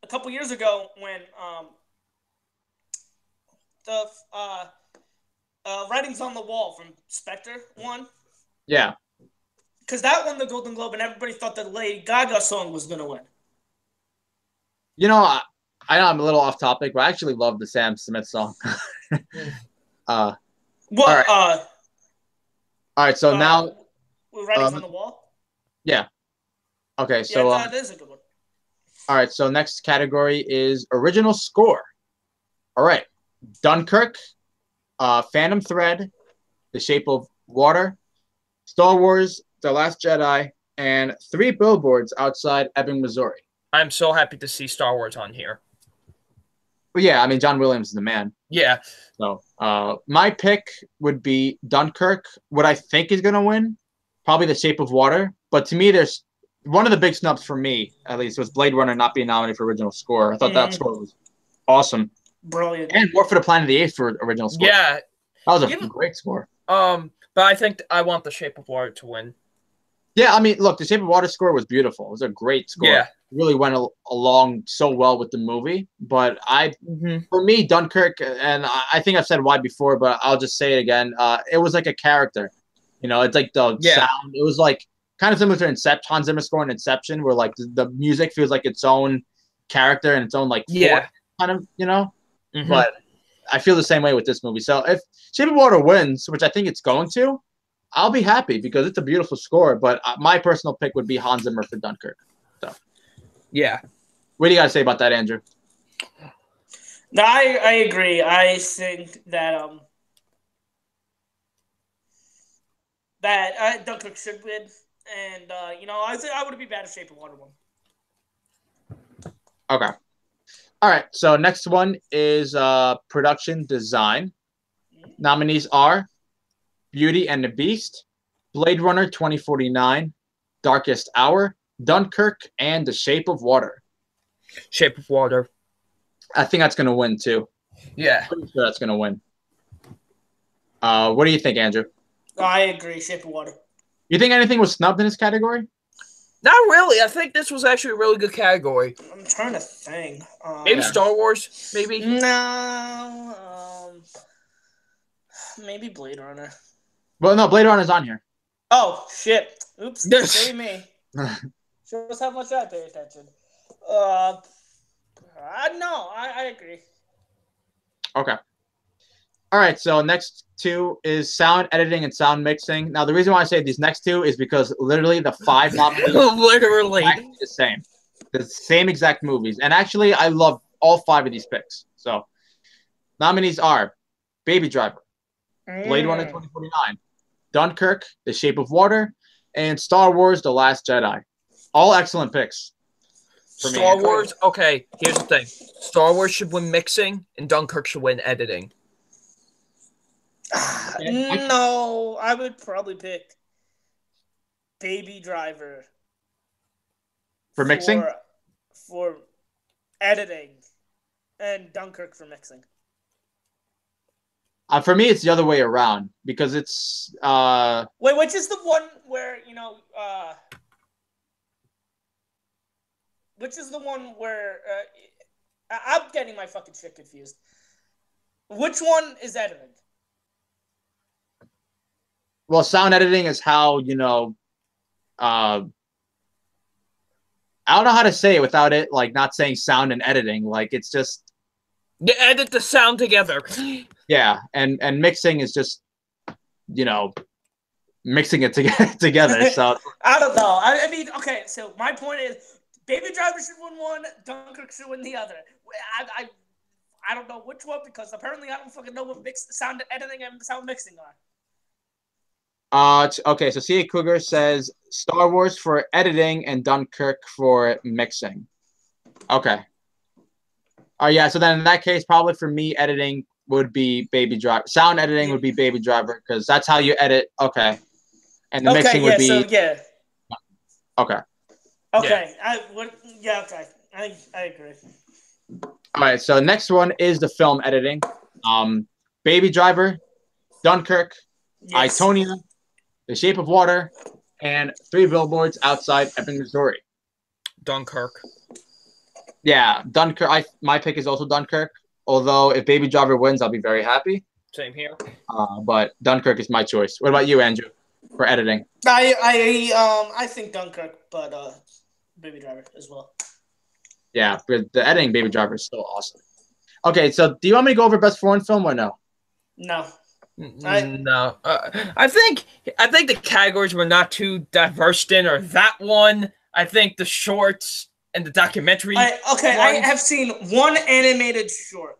a couple years ago when the Writings on the Wall from Spectre won. Yeah. Because that won the Golden Globe, and everybody thought the Lady Gaga song was going to win. You know, I know I'm a little off topic, but I actually love the Sam Smith song. What? All right, so now Writings on the Wall. Yeah. Okay, so that is a good one. All right, so next category is original score. All right, Dunkirk, Phantom Thread, The Shape of Water, Star Wars, The Last Jedi, and Three Billboards Outside Ebbing, Missouri. I'm so happy to see Star Wars on here. But yeah, I mean, John Williams is the man. Yeah. So my pick would be Dunkirk. What I think is going to win, probably The Shape of Water. But to me, there's one of the big snubs for me, at least, was Blade Runner not being nominated for original score. I thought that score was awesome. Brilliant. And War for the Planet of the Apes for original score. Yeah. That was a great score. But I think I want The Shape of Water to win. Yeah, I mean, look, The Shape of Water score was beautiful. It was a great score. Yeah. It really went along so well with the movie. But for me, Dunkirk, and I think I've said why before, but I'll just say it again. It was like a character. You know, it's like the sound. It was like kind of similar to Inception, Hans Zimmer score in Inception, where like the music feels like its own character and its own like kind of, you know. But I feel the same way with this movie. So if Shape of Water wins, which I think it's going to, I'll be happy because it's a beautiful score. But my personal pick would be Hans Zimmer for Dunkirk. So, yeah. What do you got to say about that, Andrew? No, I agree. I think that Dunkirk should win, and I would be bad if Shape of Water won. Okay. All right. So next one is production design. Nominees are Beauty and the Beast, Blade Runner 2049, Darkest Hour, Dunkirk, and The Shape of Water. Shape of Water. I think that's going to win, too. Yeah. I'm pretty sure that's going to win. What do you think, Andrew? I agree. Shape of Water. You think anything was snubbed in this category? Not really. I think this was actually a really good category. I'm trying to think. Maybe Star Wars, maybe? No. Maybe Blade Runner. Well, no, Blade Runner's on here. Oh, shit. Oops. Silly me. Shows how much I pay attention. No, I agree. Okay. All right, so next two is sound editing and sound mixing. Now, the reason why I say these next two is because literally the 5 nominees literally the same. The same exact movies. And actually, I love all 5 of these picks. So, nominees are Baby Driver, Blade Runner 2049, Dunkirk, The Shape of Water, and Star Wars, The Last Jedi. All excellent picks. Star Wars, okay, here's the thing. Star Wars should win mixing, and Dunkirk should win editing. No, I would probably pick Baby Driver. For mixing? For editing, and Dunkirk for mixing. For me, it's the other way around because it's Wait, which is the one where which is the one where I'm getting my fucking shit confused. Which one is editing? Well, sound editing is how I don't know how to say it without it like not saying sound and editing. Like it's just you edit the sound together. Yeah, and mixing is just mixing it together. So I don't know. I mean, okay. So my point is, Baby Driver should win one. Dunkirk should win the other. I don't know which one because apparently I don't fucking know what sound editing and sound mixing are. Okay, so C.A. Cougar says Star Wars for editing and Dunkirk for mixing. Okay. Yeah, so then in that case, probably for me, editing would be Baby Driver. Sound editing would be Baby Driver because that's how you edit. Okay. And the mixing would be... So, yeah. Okay. Okay. Okay. I agree. All right. So next one is the film editing. Baby Driver, Dunkirk, Yes. Itonia, The Shape of Water, and Three Billboards Outside Ebbing, Missouri. Dunkirk. Yeah, Dunkirk. My pick is also Dunkirk. Although if Baby Driver wins, I'll be very happy. Same here. But Dunkirk is my choice. What about you, Andrew, for editing? I think Dunkirk, but Baby Driver as well. Yeah, but the editing Baby Driver is so awesome. Okay, so do you want me to go over best foreign film or no? No. No. I think the categories were not too diverse in, or that one. I think the shorts and the documentary. I have seen one animated short.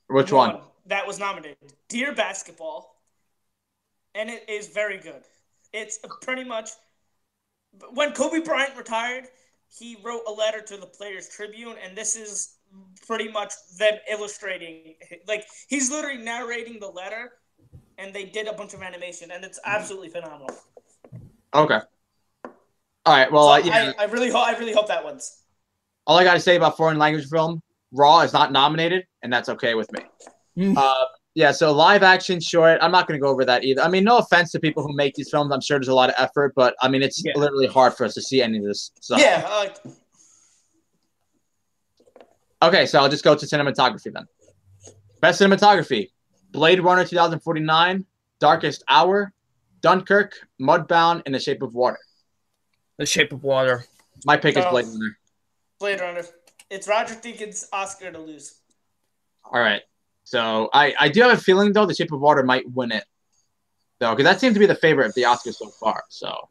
Which one? That was nominated. Dear Basketball. And it is very good. It's pretty much when Kobe Bryant retired, he wrote a letter to the Players Tribune, and this is pretty much them illustrating. Like, he's literally narrating the letter, and they did a bunch of animation, and it's absolutely phenomenal. Okay. All right. Well, so I really hope that wins. All I got to say about foreign language film, Raw is not nominated, and that's okay with me. Yeah, so live action short, I'm not going to go over that either. I mean, no offense to people who make these films. I'm sure there's a lot of effort, but I mean, it's literally hard for us to see any of this stuff. Yeah. Okay, so I'll just go to cinematography then. Best cinematography: Blade Runner 2049, Darkest Hour, Dunkirk, Mudbound, and The Shape of Water. The Shape of Water. My pick is Blade Runner. Blade Runner. It's Roger Deakins' Oscar to lose. All right. So I do have a feeling, though, The Shape of Water might win it. Though, because that seems to be the favorite of the Oscars so far. So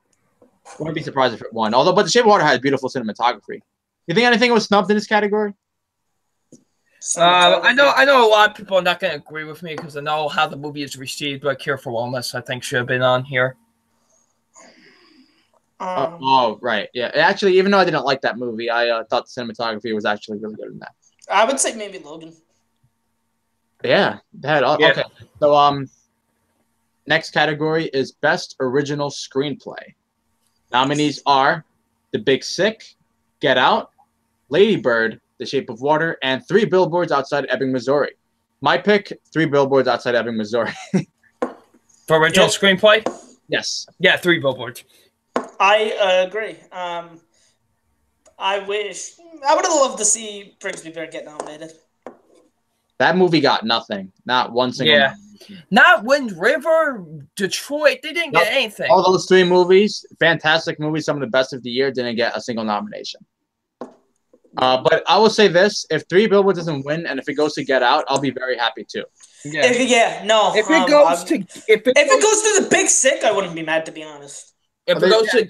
wouldn't be surprised if it won. But The Shape of Water has beautiful cinematography. You think anything was snubbed in this category? I know a lot of people are not going to agree with me because I know how the movie is received, but Cure for Wellness, I think, should have been on here. Right. Yeah. Actually, even though I didn't like that movie, I thought the cinematography was actually really good in that. I would say maybe Logan. Yeah. Okay. So, next category is Best Original Screenplay. Nominees are The Big Sick, Get Out, Lady Bird, The Shape of Water, and Three Billboards Outside Ebbing, Missouri. My pick, Three Billboards Outside Ebbing, Missouri. For original screenplay? Yes. Yeah, Three Billboards. I agree. I would have loved to see Brigsby Bear get nominated. That movie got nothing. Not one single nomination. Not Wind River, Detroit. They didn't get anything. All those three movies, fantastic movies, some of the best of the year, didn't get a single nomination. But I will say this: if Three Billboards doesn't win, and if it goes to Get Out, I'll be very happy too. Yeah. If it goes to The Big Sick, I wouldn't be mad, to be honest. If it goes to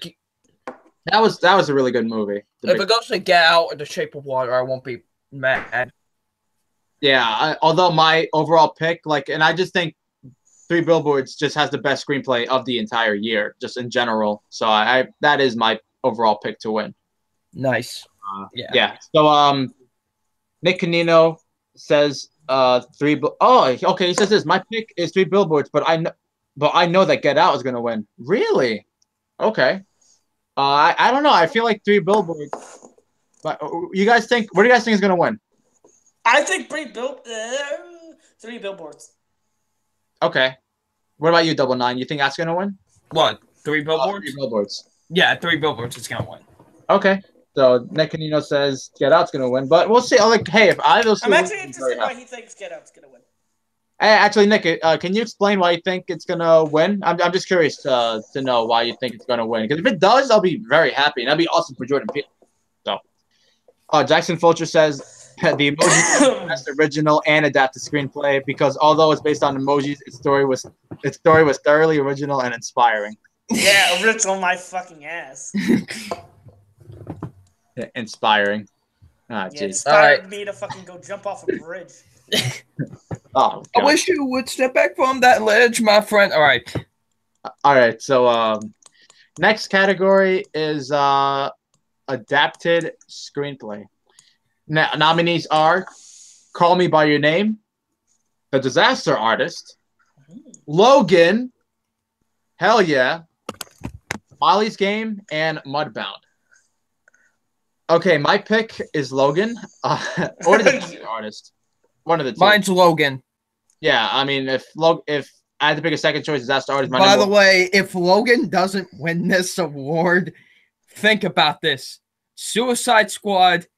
that was a really good movie. If it goes to Get Out or The Shape of Water, I won't be mad. Yeah, although my overall pick, and I just think Three Billboards just has the best screenplay of the entire year, just in general. So that is my overall pick to win. Nice. Yeah. So Nick Canino says He says this. My pick is Three Billboards, but I know that Get Out is gonna win. Really? Okay. I don't know. I feel like Three Billboards. But you guys think? What do you guys think is gonna win? I think Three Billboards. Okay. What about you, Double Nine? You think that's gonna win? What? Three Billboards? Three Billboards. Yeah, Three Billboards is gonna win. Okay. So Nick Canino says Get Out's gonna win, but we'll see. Hey, if either of those I'm actually interested why he thinks Get Out's gonna win. Hey, actually, Nick, can you explain why you think it's gonna win? I'm just curious to know why you think it's gonna win. Because if it does, I'll be very happy, and that'd be awesome for Jordan Peele. So, Jackson Fulcher says the emojis are the best original and adapted screenplay because although it's based on emojis, its story was thoroughly original and inspiring. Yeah, original my fucking ass. Yeah, inspiring. Inspired me to fucking go jump off a bridge. Oh, I wish you would step back from that ledge, my friend. All right. So, next category is adapted screenplay. Now, nominees are Call Me by Your Name, The Disaster Artist, Logan, Hell Yeah, Molly's Game and Mudbound. Okay, my pick is Logan. Or the artist. One of the two. Mine's Logan. Yeah, I mean, if I had to pick a second choice, disaster artist. By the way, if Logan doesn't win this award, think about this. Suicide Squad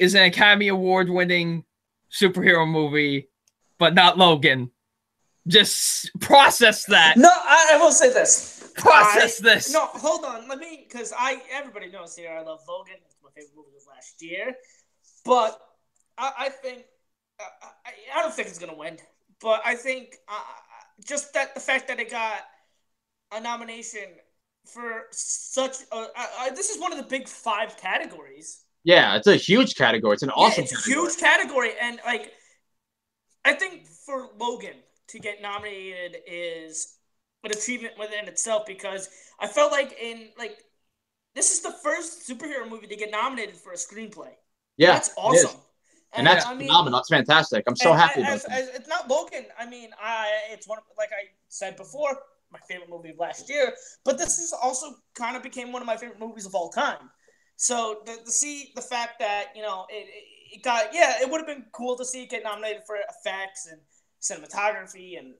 is an Academy Award-winning superhero movie, but not Logan. Just process that. No, I will say this. Process this. No, hold on. Let me, because everybody knows here I love Logan. It's my favorite movie of last year. But I think I don't think it's gonna win. But I think just that the fact that it got a nomination for such this is one of the big 5 categories. Yeah, it's a huge category. It's an awesome it's a huge category. And like I think for Logan to get nominated is an achievement within itself, because I felt like this is the first superhero movie to get nominated for a screenplay. Yeah, that's awesome. And that's phenomenal. That's fantastic. I'm so happy about that. It's not Logan. I mean, it's one of, like I said before, my favorite movie of last year. But this is also kind of became one of my favorite movies of all time. So to see the fact that it got it would have been cool to see it get nominated for effects and cinematography and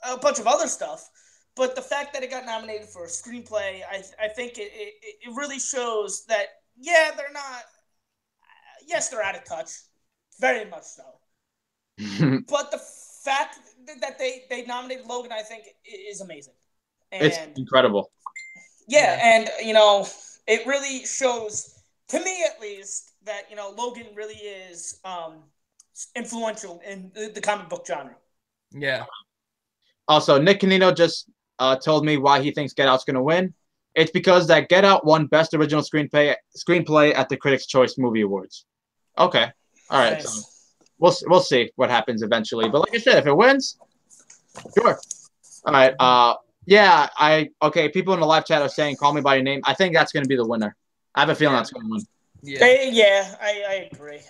a bunch of other stuff. But the fact that it got nominated for a screenplay, I think it really shows that they're not. Yes, they're out of touch. Very much so. But the fact that they nominated Logan, I think, is amazing. And it's incredible. Yeah, and, it really shows, to me at least, that, Logan really is influential in the comic book genre. Yeah. Also, Nick Canino just told me why he thinks Get Out's going to win. It's because that Get Out won Best Original Screenplay at the Critics' Choice Movie Awards. Okay. All right. Nice. So we'll see what happens eventually. But like I said, if it wins, sure. All right. Okay. People in the live chat are saying, "Call me by your name." I think that's going to be the winner. I have a feeling that's going to win. Yeah, I agree.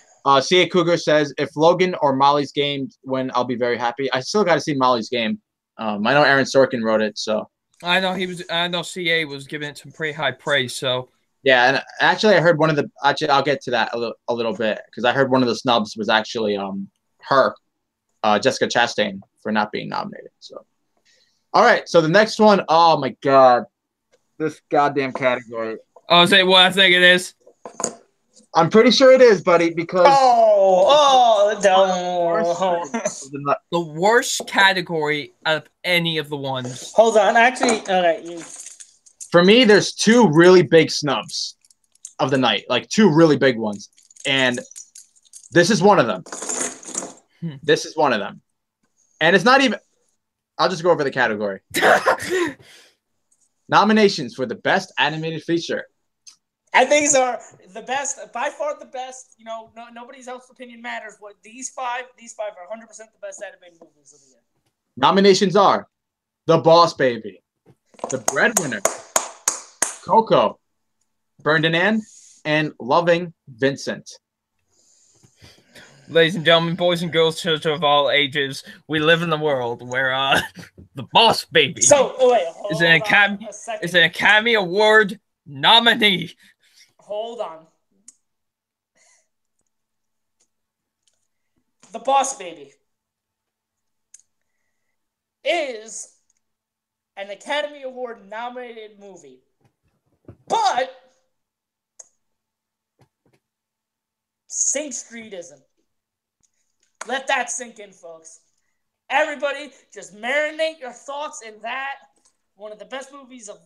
CA Cougar says, "If Logan or Molly's Game win, I'll be very happy." I still got to see Molly's Game. I know Aaron Sorkin wrote it, so. I know CA was giving it some pretty high praise. So. Yeah, and actually, I heard I'll get to that a little bit, because I heard one of the snubs was actually her, Jessica Chastain, for not being nominated. So, all right. So the next one, oh my God, this goddamn category. Oh, is it what I think it is? I'm pretty sure it is, buddy, because the worst category out of any of the ones. Hold on, actually, all right. For me, there's 2 really big snubs of the night, like 2 really big ones. And this is one of them. This is one of them. And it's not even – I'll just go over the category. Nominations for the Best Animated Feature. I think these are the best, by far the best. Nobody's else's opinion matters. What these five are 100% the best animated movies of the year. Nominations are The Boss Baby, The Breadwinner, Coco, Ferdinand, and Loving Vincent. Ladies and gentlemen, boys and girls, children of all ages, we live in the world where The Boss Baby is an Academy Award nominee. Hold on. The Boss Baby is an Academy Award nominated movie. But Sing Street isn't. Let that sink in, folks. Everybody, just marinate your thoughts in that. One of the best movies of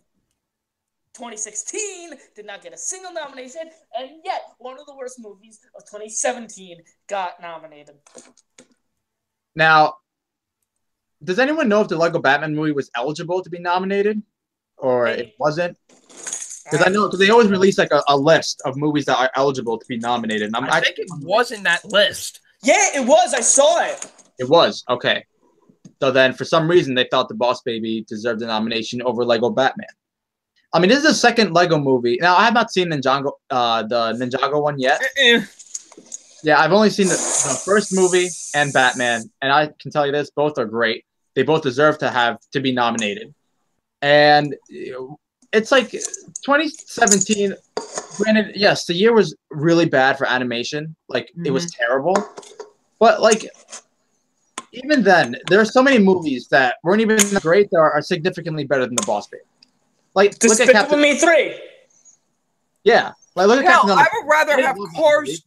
2016 did not get a single nomination, and yet one of the worst movies of 2017 got nominated. Now, does anyone know if the Lego Batman movie was eligible to be nominated, or it wasn't? Because I know they always release like a list of movies that are eligible to be nominated. And I think it was in that list. Yeah, it was. I saw it. It was. Okay. So then, for some reason, they thought The Boss Baby deserved a nomination over Lego Batman. I mean, this is the second Lego movie. Now, I have not seen the Ninjago one yet. Yeah, I've only seen the first movie and Batman, and I can tell you this: both are great. They both deserve to be nominated. And it's like 2017. Granted, yes, the year was really bad for animation. Like it was terrible, but like even then, there are so many movies that weren't even great that are significantly better than The Boss Baby. Like look at Despicable Me 3. Yeah, like look at Captain. I would rather have Cars.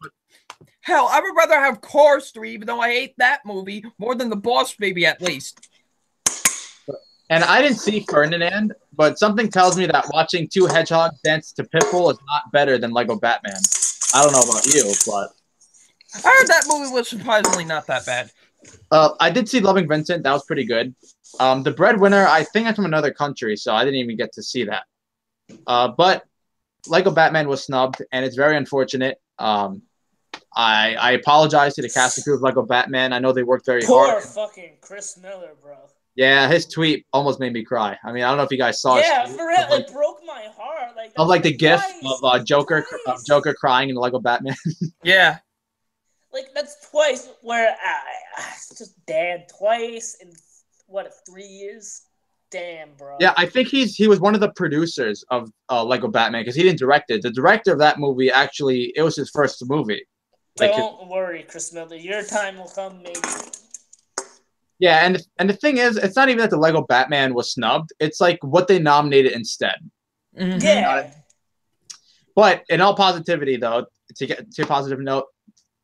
Hell, I would rather have Cars 3, even though I hate that movie more than The Boss Baby, at least. And I didn't see Ferdinand, but something tells me that watching two hedgehogs dance to Pitbull is not better than Lego Batman. I don't know about you, but I heard that movie was surprisingly not that bad. I did see Loving Vincent. That was pretty good. The Breadwinner, I think that's from another country, so I didn't even get to see that. But Lego Batman was snubbed, and it's very unfortunate. I apologize to the cast and crew of Lego Batman. I know they worked very hard. Poor fucking Chris Miller, bro. Yeah, his tweet almost made me cry. I mean, I don't know if you guys saw it. Yeah, for real, it broke my heart. Like, of like the gif twice, of Joker crying in the Lego Batman. Yeah. Like, that's twice where it's just dead twice in, 3 years? Damn, bro. Yeah, I think he was one of the producers of Lego Batman because he didn't direct it. The director of that movie, actually, it was his first movie. Don't worry, Chris Miller. Your time will come, maybe. Yeah, and the thing is, it's not even that the Lego Batman was snubbed. It's like what they nominated instead. Yeah. But in all positivity, though, to get to a positive note,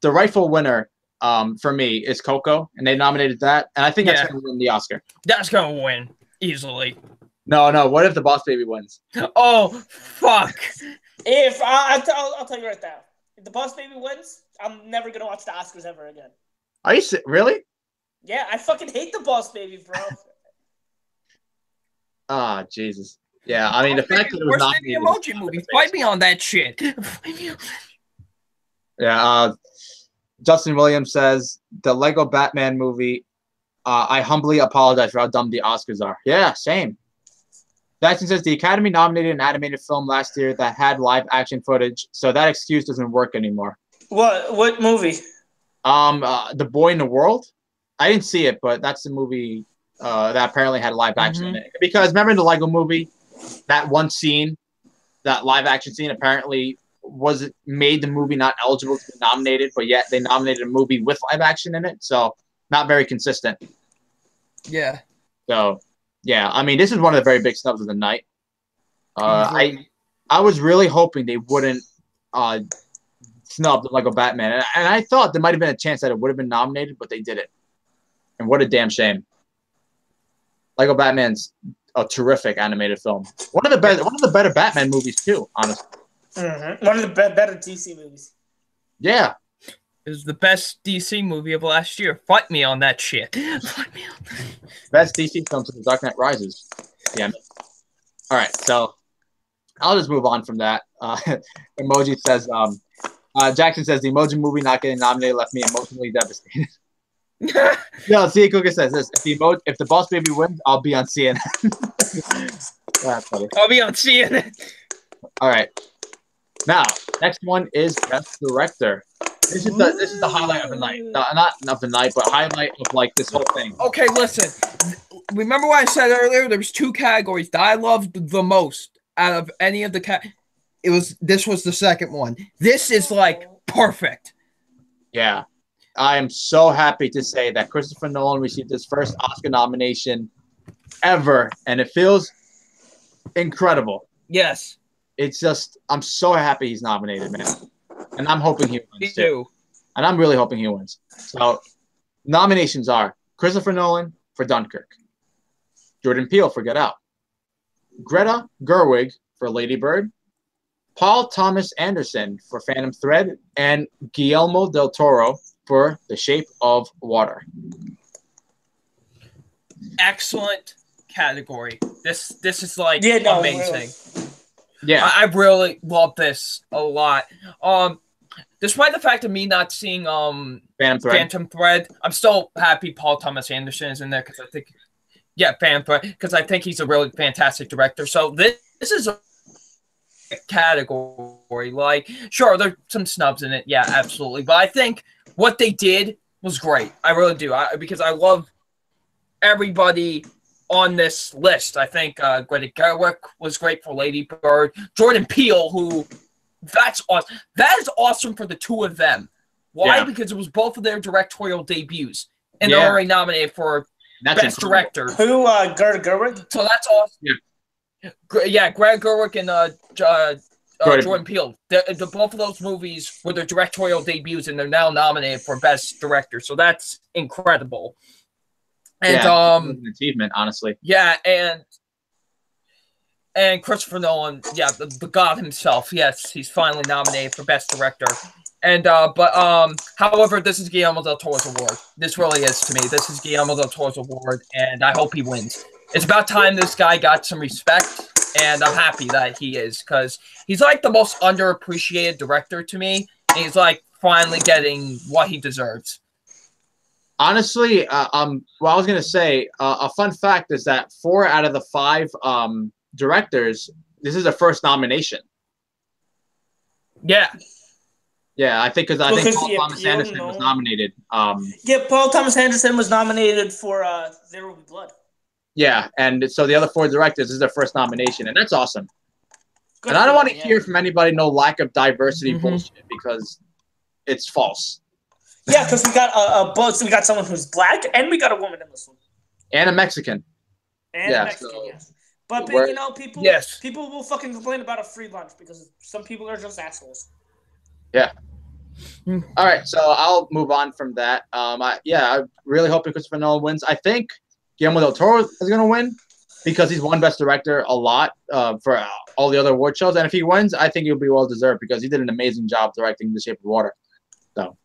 the rightful winner for me is Coco, and they nominated that, and I think that's going to win the Oscar. That's going to win easily. No. What if the Boss Baby wins? Oh, fuck. If I'll tell you right now, if the Boss Baby wins, I'm never going to watch the Oscars ever again. Are you really? Yeah, I fucking hate the Boss Baby, bro. Ah, Jesus. Yeah, I mean, the fact that it was nominated. Emoji movie. Fight me on that shit. Yeah, Justin Williams says, the Lego Batman movie, I humbly apologize for how dumb the Oscars are. Yeah, same. Jackson says, the Academy nominated an animated film last year that had live action footage, so that excuse doesn't work anymore. What movie? The Boy in the World? I didn't see it, but that's the movie that apparently had live action in it. Because remember in the Lego movie, that one scene, that live action scene apparently made the movie not eligible to be nominated, but yet they nominated a movie with live action in it. So not very consistent. Yeah. So yeah, I mean, this is one of the very big snubs of the night. I was really hoping they wouldn't snub the Lego Batman, and I thought there might have been a chance that it would have been nominated, but they didn't. And what a damn shame. Lego Batman's a terrific animated film. One of the better Batman movies too, honestly. One of the better DC movies. Yeah. It was the best DC movie of last year. Fight me on that shit. Fight me on that. Best DC film since The Dark Knight Rises. Yeah. All right, so I'll just move on from that. Emoji says, Jackson says, the Emoji movie not getting nominated left me emotionally devastated. No, C. Cooker says this: if the Boss Baby wins, I'll be on CNN. That's funny. I'll be on CNN. All right. Now, next one is Best Director. This is the highlight of the night. Not of the night, but highlight of like this whole thing. Okay, listen. Remember what I said earlier? There was two categories that I loved the most out of any of the This was the second one. This is like perfect. Yeah. I am so happy to say that Christopher Nolan received his first Oscar nomination ever, and it feels incredible. Yes. It's just, I'm so happy he's nominated, man. And I'm hoping he wins, too. And I'm really hoping he wins. So, nominations are Christopher Nolan for Dunkirk, Jordan Peele for Get Out, Greta Gerwig for Lady Bird, Paul Thomas Anderson for Phantom Thread, and Guillermo del Toro for The Shape of Water. Excellent category. This is like amazing. Really. Yeah, I really love this a lot. Despite the fact of me not seeing Phantom Thread, I'm still happy Paul Thomas Anderson is in there because I think Phantom Thread because I think he's a really fantastic director. So this is a category. Like, sure, there's some snubs in it. Yeah, absolutely. But I think what they did was great. I really do. Because I love everybody on this list. I think Greta Gerwig was great for Lady Bird. Jordan Peele, who that's awesome. That is awesome for the two of them. Why? Yeah. Because it was both of their directorial debuts, and they're already nominated for Best Director. Who? Greta Gerwig. So that's awesome. Yeah, Greta Gerwig and Jordan Peele. The both of those movies were their directorial debuts, and they're now nominated for Best Director. So that's incredible. And an achievement, honestly. Yeah, and Christopher Nolan, yeah, the God himself. Yes, he's finally nominated for Best Director. And however, this is Guillermo del Toro's award. This really is to me. This is Guillermo del Toro's award, and I hope he wins. It's about time this guy got some respect, and I'm happy that he is, because he's like the most underappreciated director to me. And he's like finally getting what he deserves. Honestly, what I was gonna say, a fun fact is that 4 out of the 5 directors, this is their first nomination. Yeah. Yeah, I think Paul Thomas Anderson was nominated. Paul Thomas Anderson was nominated for There Will Be Blood. Yeah, and so the other 4 directors, this is their first nomination, and that's awesome. Good, and I don't want to hear from anybody no lack of diversity bullshit, because it's false. Yeah, because we got we got someone who's black, and we got a woman in this one, and a Mexican. And a Mexican, so yes. But people will fucking complain about a free lunch because some people are just assholes. Yeah. All right, so I'll move on from that. I really hope Christopher Nolan wins. I think Guillermo del Toro is going to win because he's won Best Director a lot for all the other award shows, and if he wins, I think he'll be well deserved because he did an amazing job directing The Shape of Water. So,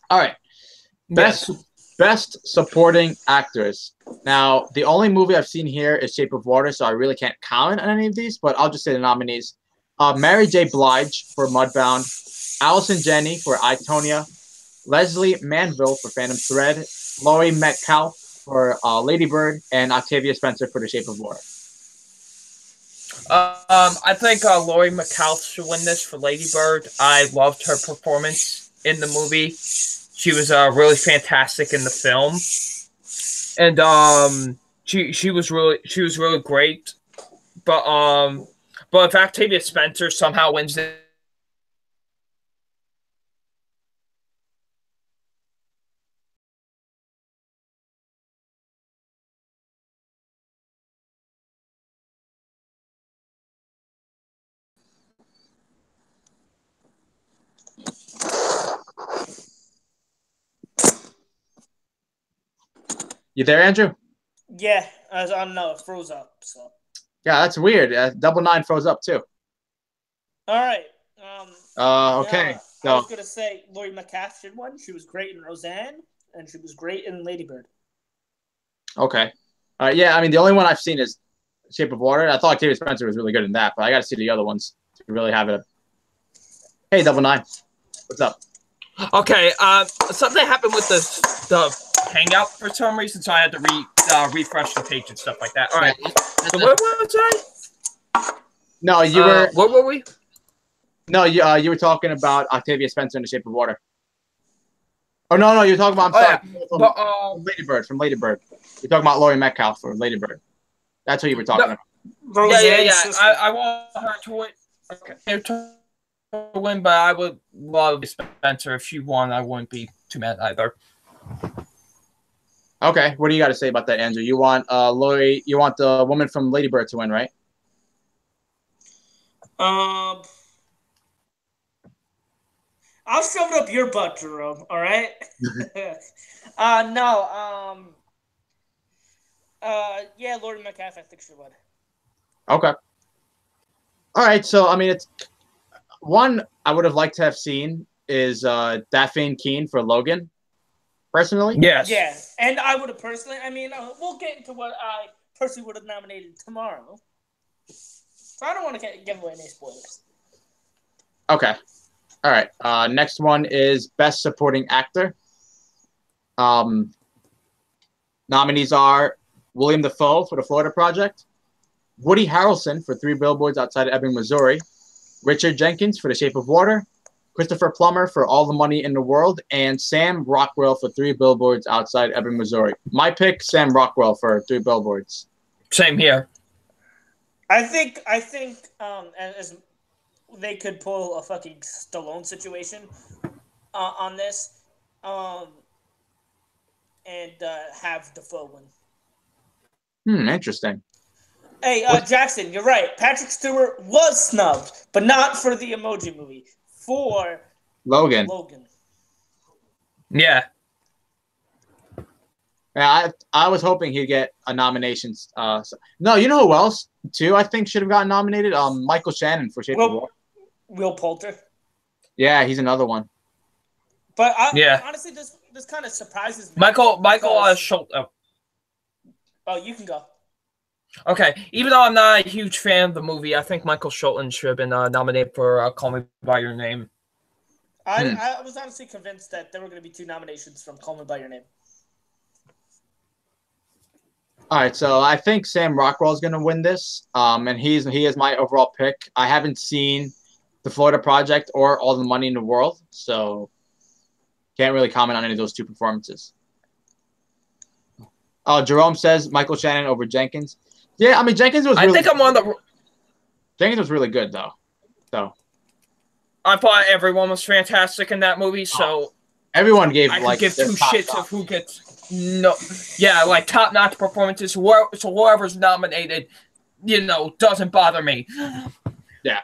all right, best supporting actors. Now, the only movie I've seen here is Shape of Water, so I really can't comment on any of these, but I'll just say the nominees: Mary J. Blige for Mudbound, Allison Janney for I, Tonya, Leslie Manville for Phantom Thread, Laurie Metcalf for Lady Bird, and Octavia Spencer for The Shape of Water. I think Laurie Metcalf should win this for Lady Bird. I loved her performance in the movie. She was really fantastic in the film, and she was really great. But if Octavia Spencer somehow wins it. You there, Andrew? Yeah, I don't know. It froze up. So. Yeah, that's weird. 99 froze up too. All right. Okay. I was gonna say Laurie Metcalf should win. She was great in Roseanne, and she was great in Lady Bird. Okay. Yeah, I mean the only one I've seen is Shape of Water. I thought Octavia Spencer was really good in that, but I got to see the other ones to really have it. Hey, 99. What's up? Okay. Something happened with the Hangout for some reason, so I had to refresh the page and stuff like that. All right. So what was I? No, you were. What were we? No, you were talking about Octavia Spencer in The Shape of Water. Oh no, you're talking about. From Lady Bird. From Lady Bird. You're talking about Laurie Metcalf for Lady Bird. That's what you were talking about. Yeah. I want her to win. Okay. To win, but I would love Spencer. If she won, I wouldn't be too mad either. Okay, what do you got to say about that, Andrew? You want Laurie? You want the woman from Lady Bird to win, right? I'll shove it up your butt, Jerome. All right. Yeah, Laurie Metcalf, I think she would. Okay. All right, so I mean, it's one I would have liked to have seen is Daphne Keane for Logan. Personally, yes. Yeah, and I would have personally. I mean, we'll get into what I personally would have nominated tomorrow. So I don't want to give away any spoilers. Okay. All right. Next one is Best Supporting Actor. Nominees are William Dafoe for The Florida Project, Woody Harrelson for 3 Billboards Outside of Ebbing, Missouri, Richard Jenkins for The Shape of Water, Christopher Plummer for All the Money in the World, and Sam Rockwell for Three Billboards Outside Ebbing, Missouri. My pick, Sam Rockwell for Three Billboards. Same here. I think as they could pull a fucking Stallone situation on this, and have Defoe win. Interesting. Hey, Jackson, you're right. Patrick Stewart was snubbed, but not for the Emoji Movie. For Logan. Yeah. Yeah, I was hoping he'd get a nomination. No, you know who else too? I think should have gotten nominated. Michael Shannon for Shape of Water. Will Poulter. Yeah, he's another one. But honestly, this kind of surprises me. Michael Schultz. Oh, you can go. Okay, even though I'm not a huge fan of the movie, I think Michael Schultz should have been nominated for Call Me By Your Name. I was honestly convinced that there were going to be 2 nominations from Call Me By Your Name. All right, so I think Sam Rockwell is going to win this, and he is my overall pick. I haven't seen The Florida Project or All the Money in the World, so can't really comment on any of those 2 performances. Jerome says Michael Shannon over Jenkins. Yeah, I mean Jenkins was. Jenkins was really good though. So I thought everyone was fantastic in that movie. So everyone gave I like give 2 shits of who gets top-notch performances. So whoever's nominated, doesn't bother me. Yeah.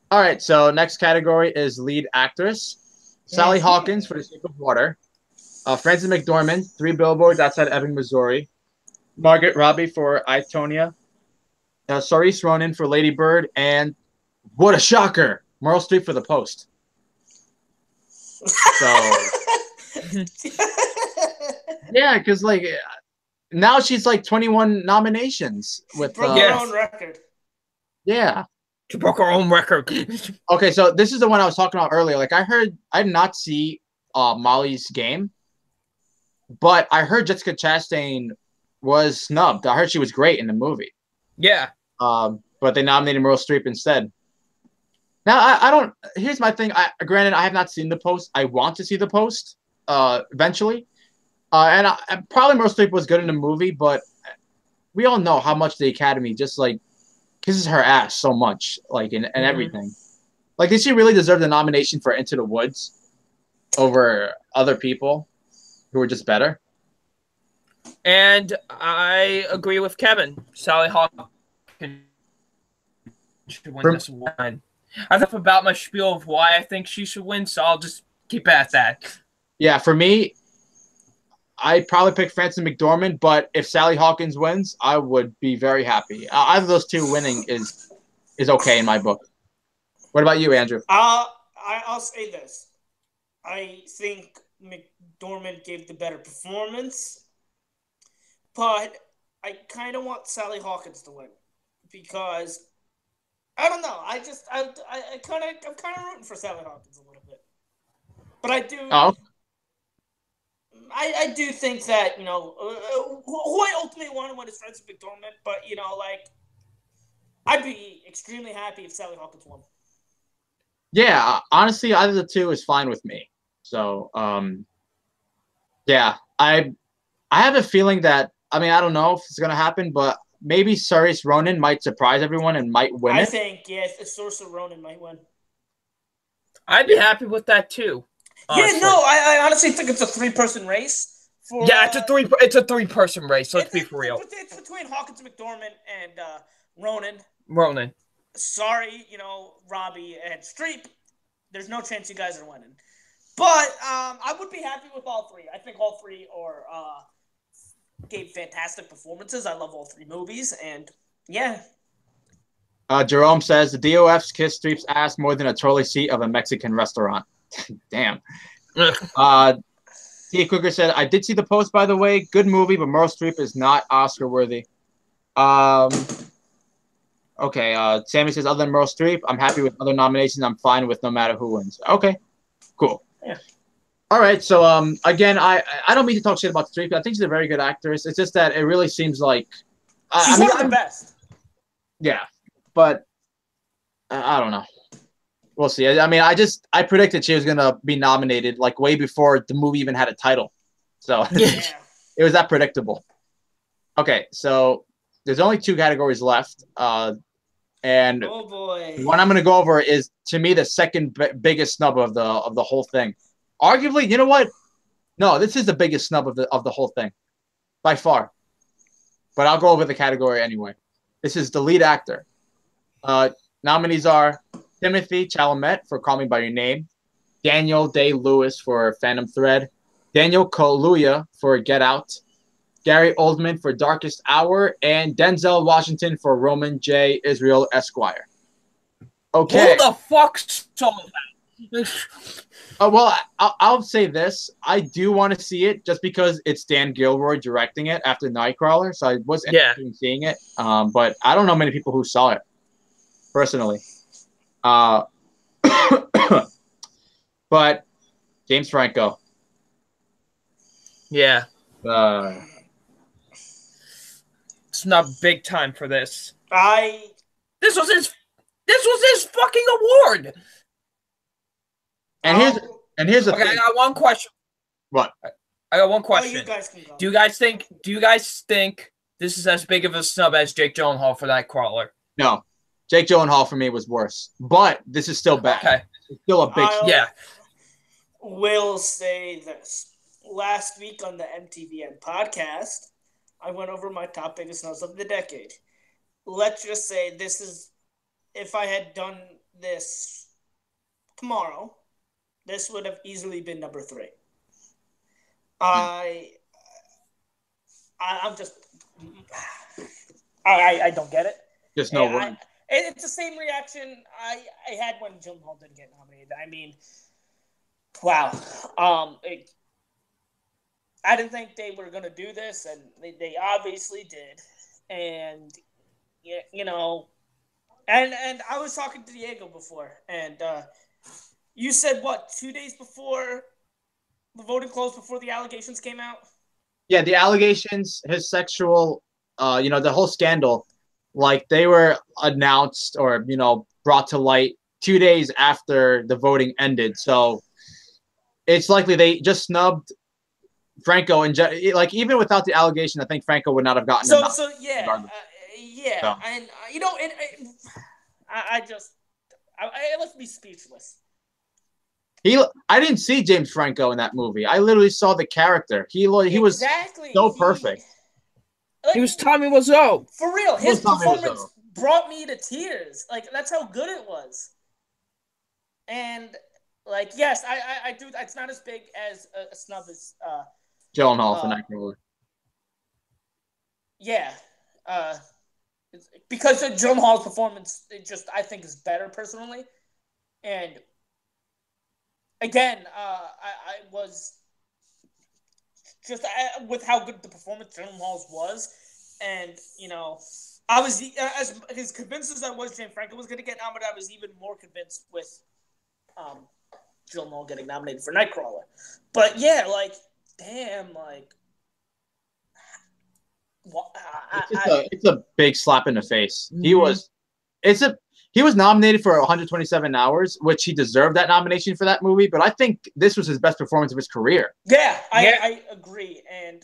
All right. So next category is lead actress. Sally Hawkins for The Shape of Water. Frances McDormand, Three Billboards Outside Ebbing, Missouri. Margaret Robbie for I, Tonya. Saoirse Ronan for Lady Bird. And what a shocker, Meryl Streep for The Post. So, yeah, because like now she's like 21 nominations with broke her own record. Yeah. She broke her own record. Okay, so this is the one I was talking about earlier. Like I did not see Molly's Game, but I heard Jessica Chastain was snubbed. I heard she was great in the movie. Yeah. But they nominated Meryl Streep instead. Now I don't. Here's my thing. Granted, I have not seen The Post. I want to see The Post eventually. And probably Meryl Streep was good in the movie, but we all know how much the Academy just like kisses her ass so much, like in everything. Like, did she really deserve the nomination for Into the Woods over other people who were just better? And I agree with Kevin. Sally Hawkins should win this one. Enough about my spiel of why I think she should win, so I'll just keep at that. Yeah, for me, I probably pick Frances McDormand, but if Sally Hawkins wins, I would be very happy. Either of those 2 winning is okay in my book. What about you, Andrew? I'll say this. I think McDormand gave the better performance, but I kind of want Sally Hawkins to win because I don't know. I'm kind of rooting for Sally Hawkins a little bit, but I do. Oh. I do think that, who I ultimately want to win is Frances McDormand, but, I'd be extremely happy if Sally Hawkins won. Yeah, honestly, either of the 2 is fine with me. So, yeah, I have a feeling that, I mean, I don't know if it's going to happen, but maybe Saoirse Ronan might surprise everyone and might win it. I think, yes, Saoirse Ronan might win. I'd be happy with that, too. Honestly. Yeah, no, I honestly think it's a 3-person race. It's a 3-person race. Let's be for real. It's between Hawkins, McDormand, and Ronan. Sorry, Robbie and Streep. There's no chance you guys are winning. But I would be happy with all 3. I think all 3 gave fantastic performances. I love all 3 movies, and yeah. Jerome says the DOFs kiss Streep's ass more than a trolley seat of a Mexican restaurant. Damn. Tia Cougar said, I did see The Post, by the way. Good movie, but Meryl Streep is not Oscar worthy. Okay, Sammy says, other than Meryl Streep, I'm happy with other nominations. I'm fine with no matter who wins. Okay, cool. Yeah. All right, so again, I don't mean to talk shit about Streep. I think she's a very good actress. It's just that it really seems like she's one of the best. Yeah, but I don't know. We'll see. I mean, I predicted she was gonna be nominated like way before the movie even had a title, so Yeah. it was that predictable. Okay, so there's only 2 categories left, and Oh boy. one I'm gonna go over is to me the second biggest snub of the whole thing. Arguably, you know what? No, this is the biggest snub of the whole thing, by far. But I'll go over the category anyway. This is the lead actor. Nominees are Timothy Chalamet for Call Me by Your Name, Daniel Day-Lewis for Phantom Thread, Daniel Kaluuya for Get Out, Gary Oldman for Darkest Hour, and Denzel Washington for Roman J. Israel Esquire. Okay. Who the fuck saw that? Well, I'll say this. I do want to see it just because it's Dan Gilroy directing it after Nightcrawler, so I was interested in seeing it. But I don't know many people who saw it, personally. But James Franco. Yeah. It's not big time for this. This was his fucking award. And here's the thing. I got one question. What? I got one question. You guys can go. Do you guys think this is as big of a snub as Jake Gyllenhaal for Nightcrawler? No. Jake Gyllenhaal for me was worse. But this is still bad. Okay. It's still a big yeah. Will say this. Last week on the MTVN podcast, I went over my top biggest snubs of the decade. Let's just say this is, if I had done this tomorrow, this would have easily been number 3. I'm just, I don't get it. Just no word. It's the same reaction I had when Gyllenhaal didn't get nominated. I mean, wow. I didn't think they were going to do this, and they obviously did. And, you know, and I was talking to Diego before, and you said, what, 2 days before the voting closed, before the allegations came out? Yeah, the allegations, his sexual, the whole scandal, like they were announced or, brought to light 2 days after the voting ended. So it's likely they just snubbed Franco, and like even without the allegation, I think Franco would not have gotten. So yeah, yeah, so. And I left me speechless. I didn't see James Franco in that movie. I literally saw the character. He was so perfect. Like, he was Tommy Wiseau. For real, his performance brought me to tears. Like that's how good it was. And like, yes, I do. It's not as big as a snub as Gyllenhaal for Nightcrawler. Yeah, because of Gyllenhaal's performance, I think is better personally. And again, I was just with how good the performance Gyllenhaal's was, and I was as convinced as I was James Franco was going to get nominated. I was even more convinced with Gyllenhaal getting nominated for Nightcrawler. But yeah, like. Damn, like, it's a big slap in the face. Mm-hmm. He was nominated for 127 Hours, which he deserved that nomination for that movie. But I think this was his best performance of his career. Yeah, I agree, and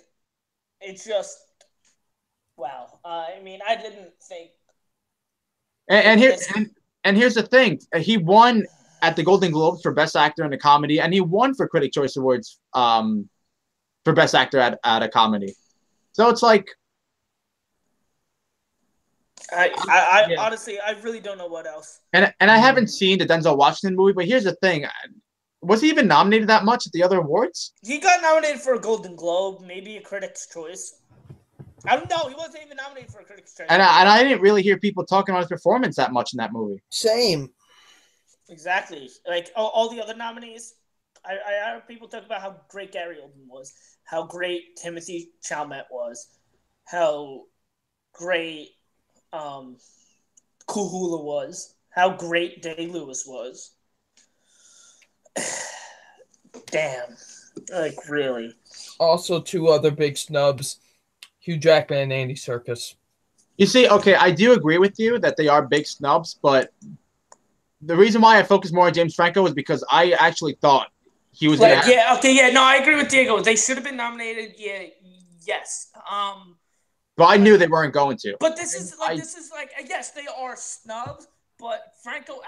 it's just wow. I mean, I didn't think. And here's the thing: he won at the Golden Globes for Best Actor in a Comedy, and he won for Critics' Choice Awards. For Best Actor at a Comedy. So it's like I honestly I really don't know what else. And I haven't seen the Denzel Washington movie, but here's the thing. Was he even nominated that much at the other awards? He got nominated for a Golden Globe, maybe a Critics' Choice. I don't know. He wasn't even nominated for a Critics' Choice. And I didn't really hear people talking about his performance that much in that movie. Same. Exactly. Like all the other nominees, I heard people talk about how great Gary Oldman was, how great Timothy Chalamet was, how great Kuhula was, how great Day-Lewis was. Damn. Like, really. Also, 2 other big snubs, Hugh Jackman and Andy Serkis. You see, okay, I do agree with you that they are big snubs, but the reason why I focused more on James Franco was because I actually thought he was going to have... No, I agree with Diego. They should have been nominated. Yeah, yes. But I knew they weren't going to. But this is like yes, they are snubs, but Franco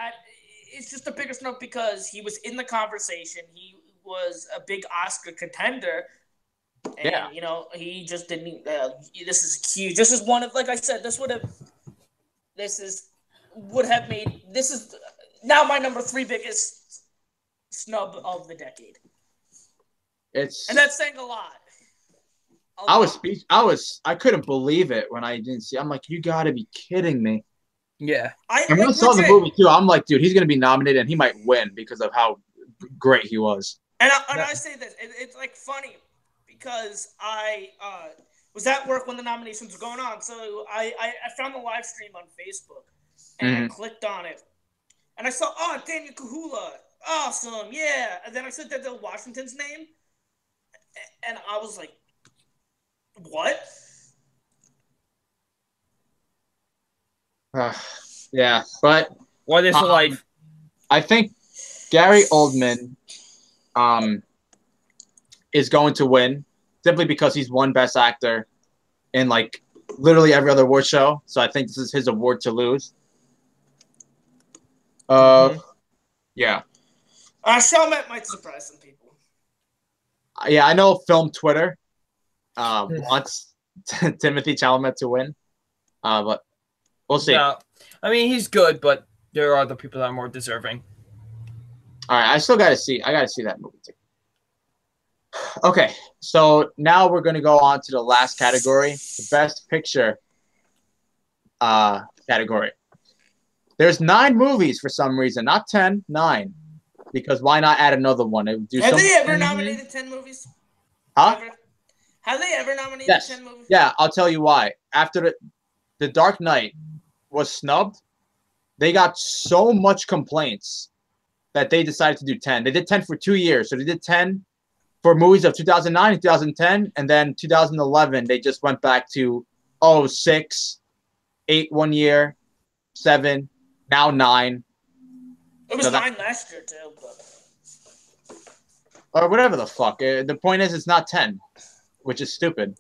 it's just a bigger snub because he was in the conversation. He was a big Oscar contender. And, he just didn't. This is huge. This is one of, like I said, this is now my number 3 biggest snub of the decade. And that's saying a lot. I couldn't believe it when I didn't see. I'm like, you got to be kidding me. Yeah. And when I saw the movie too, I'm like, dude, he's going to be nominated and he might win because of how great he was. And I say this, it's like funny because I was at work when the nominations were going on, so I found the live stream on Facebook and I clicked on it, and I saw Daniel Kaluuya, awesome, yeah, and then I saw Denzel Washington's name, and I was like, what? Yeah, but what is life? I think Gary Oldman is going to win simply because he's won Best Actor in like literally every other award show. So I think this is his award to lose. Yeah. Chalamet might surprise some people. Yeah, I know film Twitter wants Timothy Chalamet to win, but we'll see. Yeah, I mean he's good, but there are other people that are more deserving. All right, I got to see that movie too. Okay, so now we're going to go on to the last category, the Best Picture category. There's 9 movies for some reason, not 10, 9. Because why not add another one? Have they ever nominated 10 movies? Huh? Have they ever nominated 10 movies? Yeah, I'll tell you why. After the Dark Knight was snubbed, they got so much complaints that they decided to do 10. They did 10 for 2 years. So they did 10 for movies of 2009 and 2010. And then 2011, they just went back to 6, 8 1 year, 7, now 9. It was 9 last year, too. Or whatever the fuck. The point is, it's not 10, which is stupid.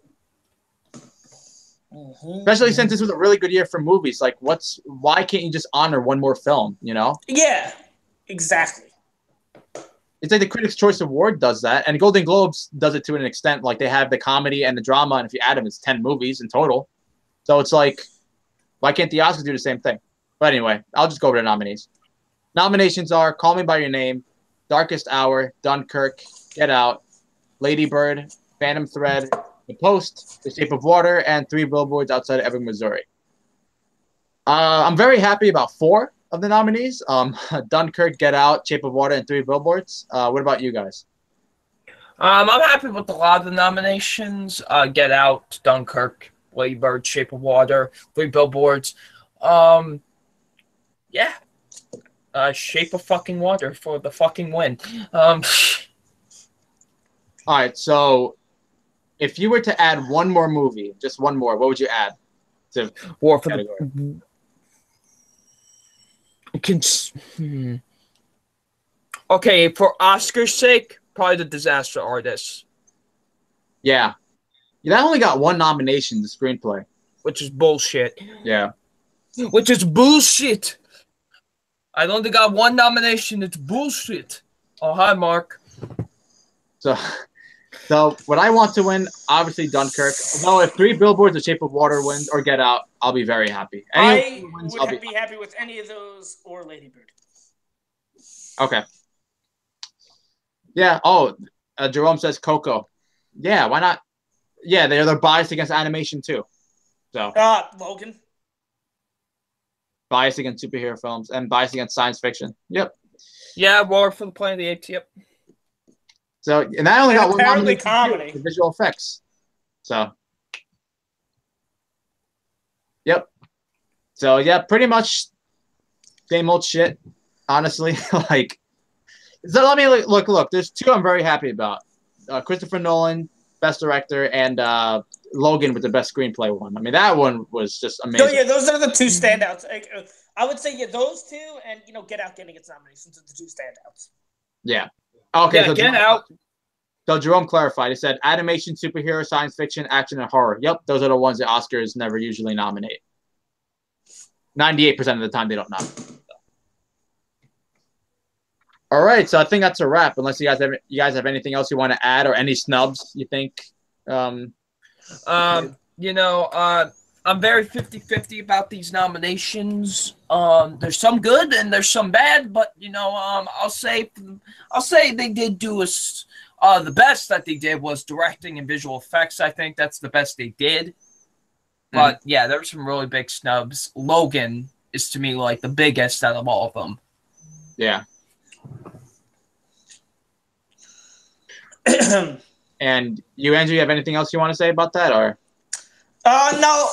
Especially since this was a really good year for movies. Like, why can't you just honor one more film, Yeah, exactly. It's like the Critics' Choice Award does that, and Golden Globes does it to an extent. Like, they have the comedy and the drama, and if you add them, it's 10 movies in total. So it's like, why can't the Oscars do the same thing? But anyway, I'll just go over the nominees. Nominations are Call Me By Your Name, Darkest Hour, Dunkirk, Get Out, Lady Bird, Phantom Thread, The Post, The Shape of Water, and 3 Billboards Outside of Ebbing, Missouri. I'm very happy about 4 of the nominees. Dunkirk, Get Out, Shape of Water, and 3 Billboards. What about you guys? I'm happy with a lot of the nominations. Get Out, Dunkirk, Lady Bird, Shape of Water, 3 Billboards. Yeah. Shape of fucking Water for the fucking win. All right, so if you were to add one more movie, just one more, what would you add to War for category? Okay, for Oscar's sake, probably The Disaster Artist. Yeah. That only got 1 nomination, the screenplay. Which is bullshit. Yeah. Which is bullshit. I only got 1 nomination. It's bullshit. Oh, hi, Mark. So what I want to win, obviously Dunkirk. No, if 3 Billboards, The Shape of Water wins, or Get Out, I'll be very happy. I would be happy with any of those or Lady Bird. Okay. Yeah. Jerome says Coco. Yeah, why not? Yeah, they're biased against animation too. So. Logan. Biased against superhero films and biased against science fiction. Yep. Yeah, War for the Planet of the Apes. Yep. So, and I only got 1 nomination comedy for visual effects. So, yep. So, yeah, pretty much same old shit, honestly. So let me look. There's 2 I'm very happy about. Christopher Nolan, Best Director, and Logan with the Best Screenplay one. I mean, that one was just amazing. Yeah, those are the 2 standouts. I would say those two, and Get Out getting its nominations are the two standouts. Yeah. Okay. Yeah, So Get Out. So Jerome clarified. He said animation, superhero, science fiction, action, and horror. Yep, those are the ones the Oscars never usually nominate. 98% of the time they don't nominate. All right, so I think that's a wrap. Unless you guys have anything else you want to add or any snubs you think. I'm very 50-50 about these nominations. There's some good and there's some bad, but I'll say they did do us. The best that they did was directing and visual effects. I think that's the best they did. But yeah, there were some really big snubs. Logan is to me like the biggest out of all of them. Yeah. And you, Andrew, you have anything else you want to say about that, or? No.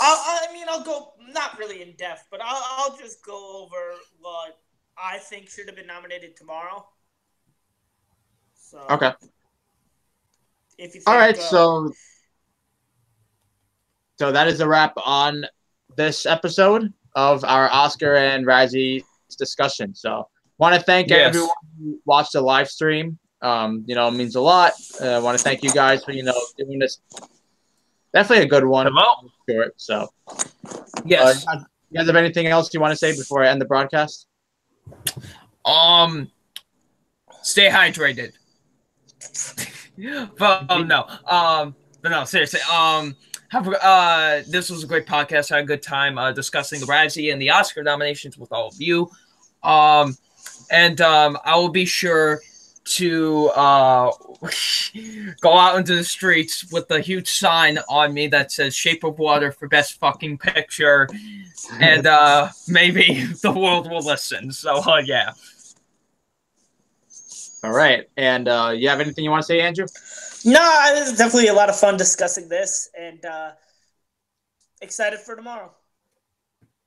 I'll go not really in depth, but I'll just go over what I think should have been nominated tomorrow. So, okay. If you think, all right, so that is a wrap on this episode of our Oscar and Razzie discussion. So, want to thank everyone who watched the live stream. It means a lot. I want to thank you guys for doing this. Definitely a good one. Hello. Short. So, yes. You guys have anything else you want to say before I end the broadcast? Stay hydrated. But no, seriously. This was a great podcast. I had a good time discussing the Razzie and the Oscar nominations with all of you. And I will be sure to go out into the streets with a huge sign on me that says "Shape of Water" for best fucking picture, and maybe the world will listen. So yeah. All right, and you have anything you want to say, Andrew? No, it was definitely a lot of fun discussing this, and excited for tomorrow.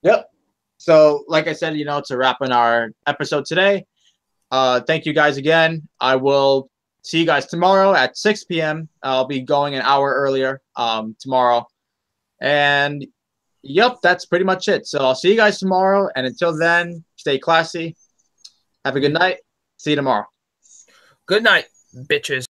Yep. So, like I said, it's a wrap on our episode today. Thank you guys again. I will see you guys tomorrow at 6 p.m. I'll be going an hour earlier tomorrow. And, yep, that's pretty much it. So I'll see you guys tomorrow. And until then, stay classy. Have a good night. See you tomorrow. Good night, bitches.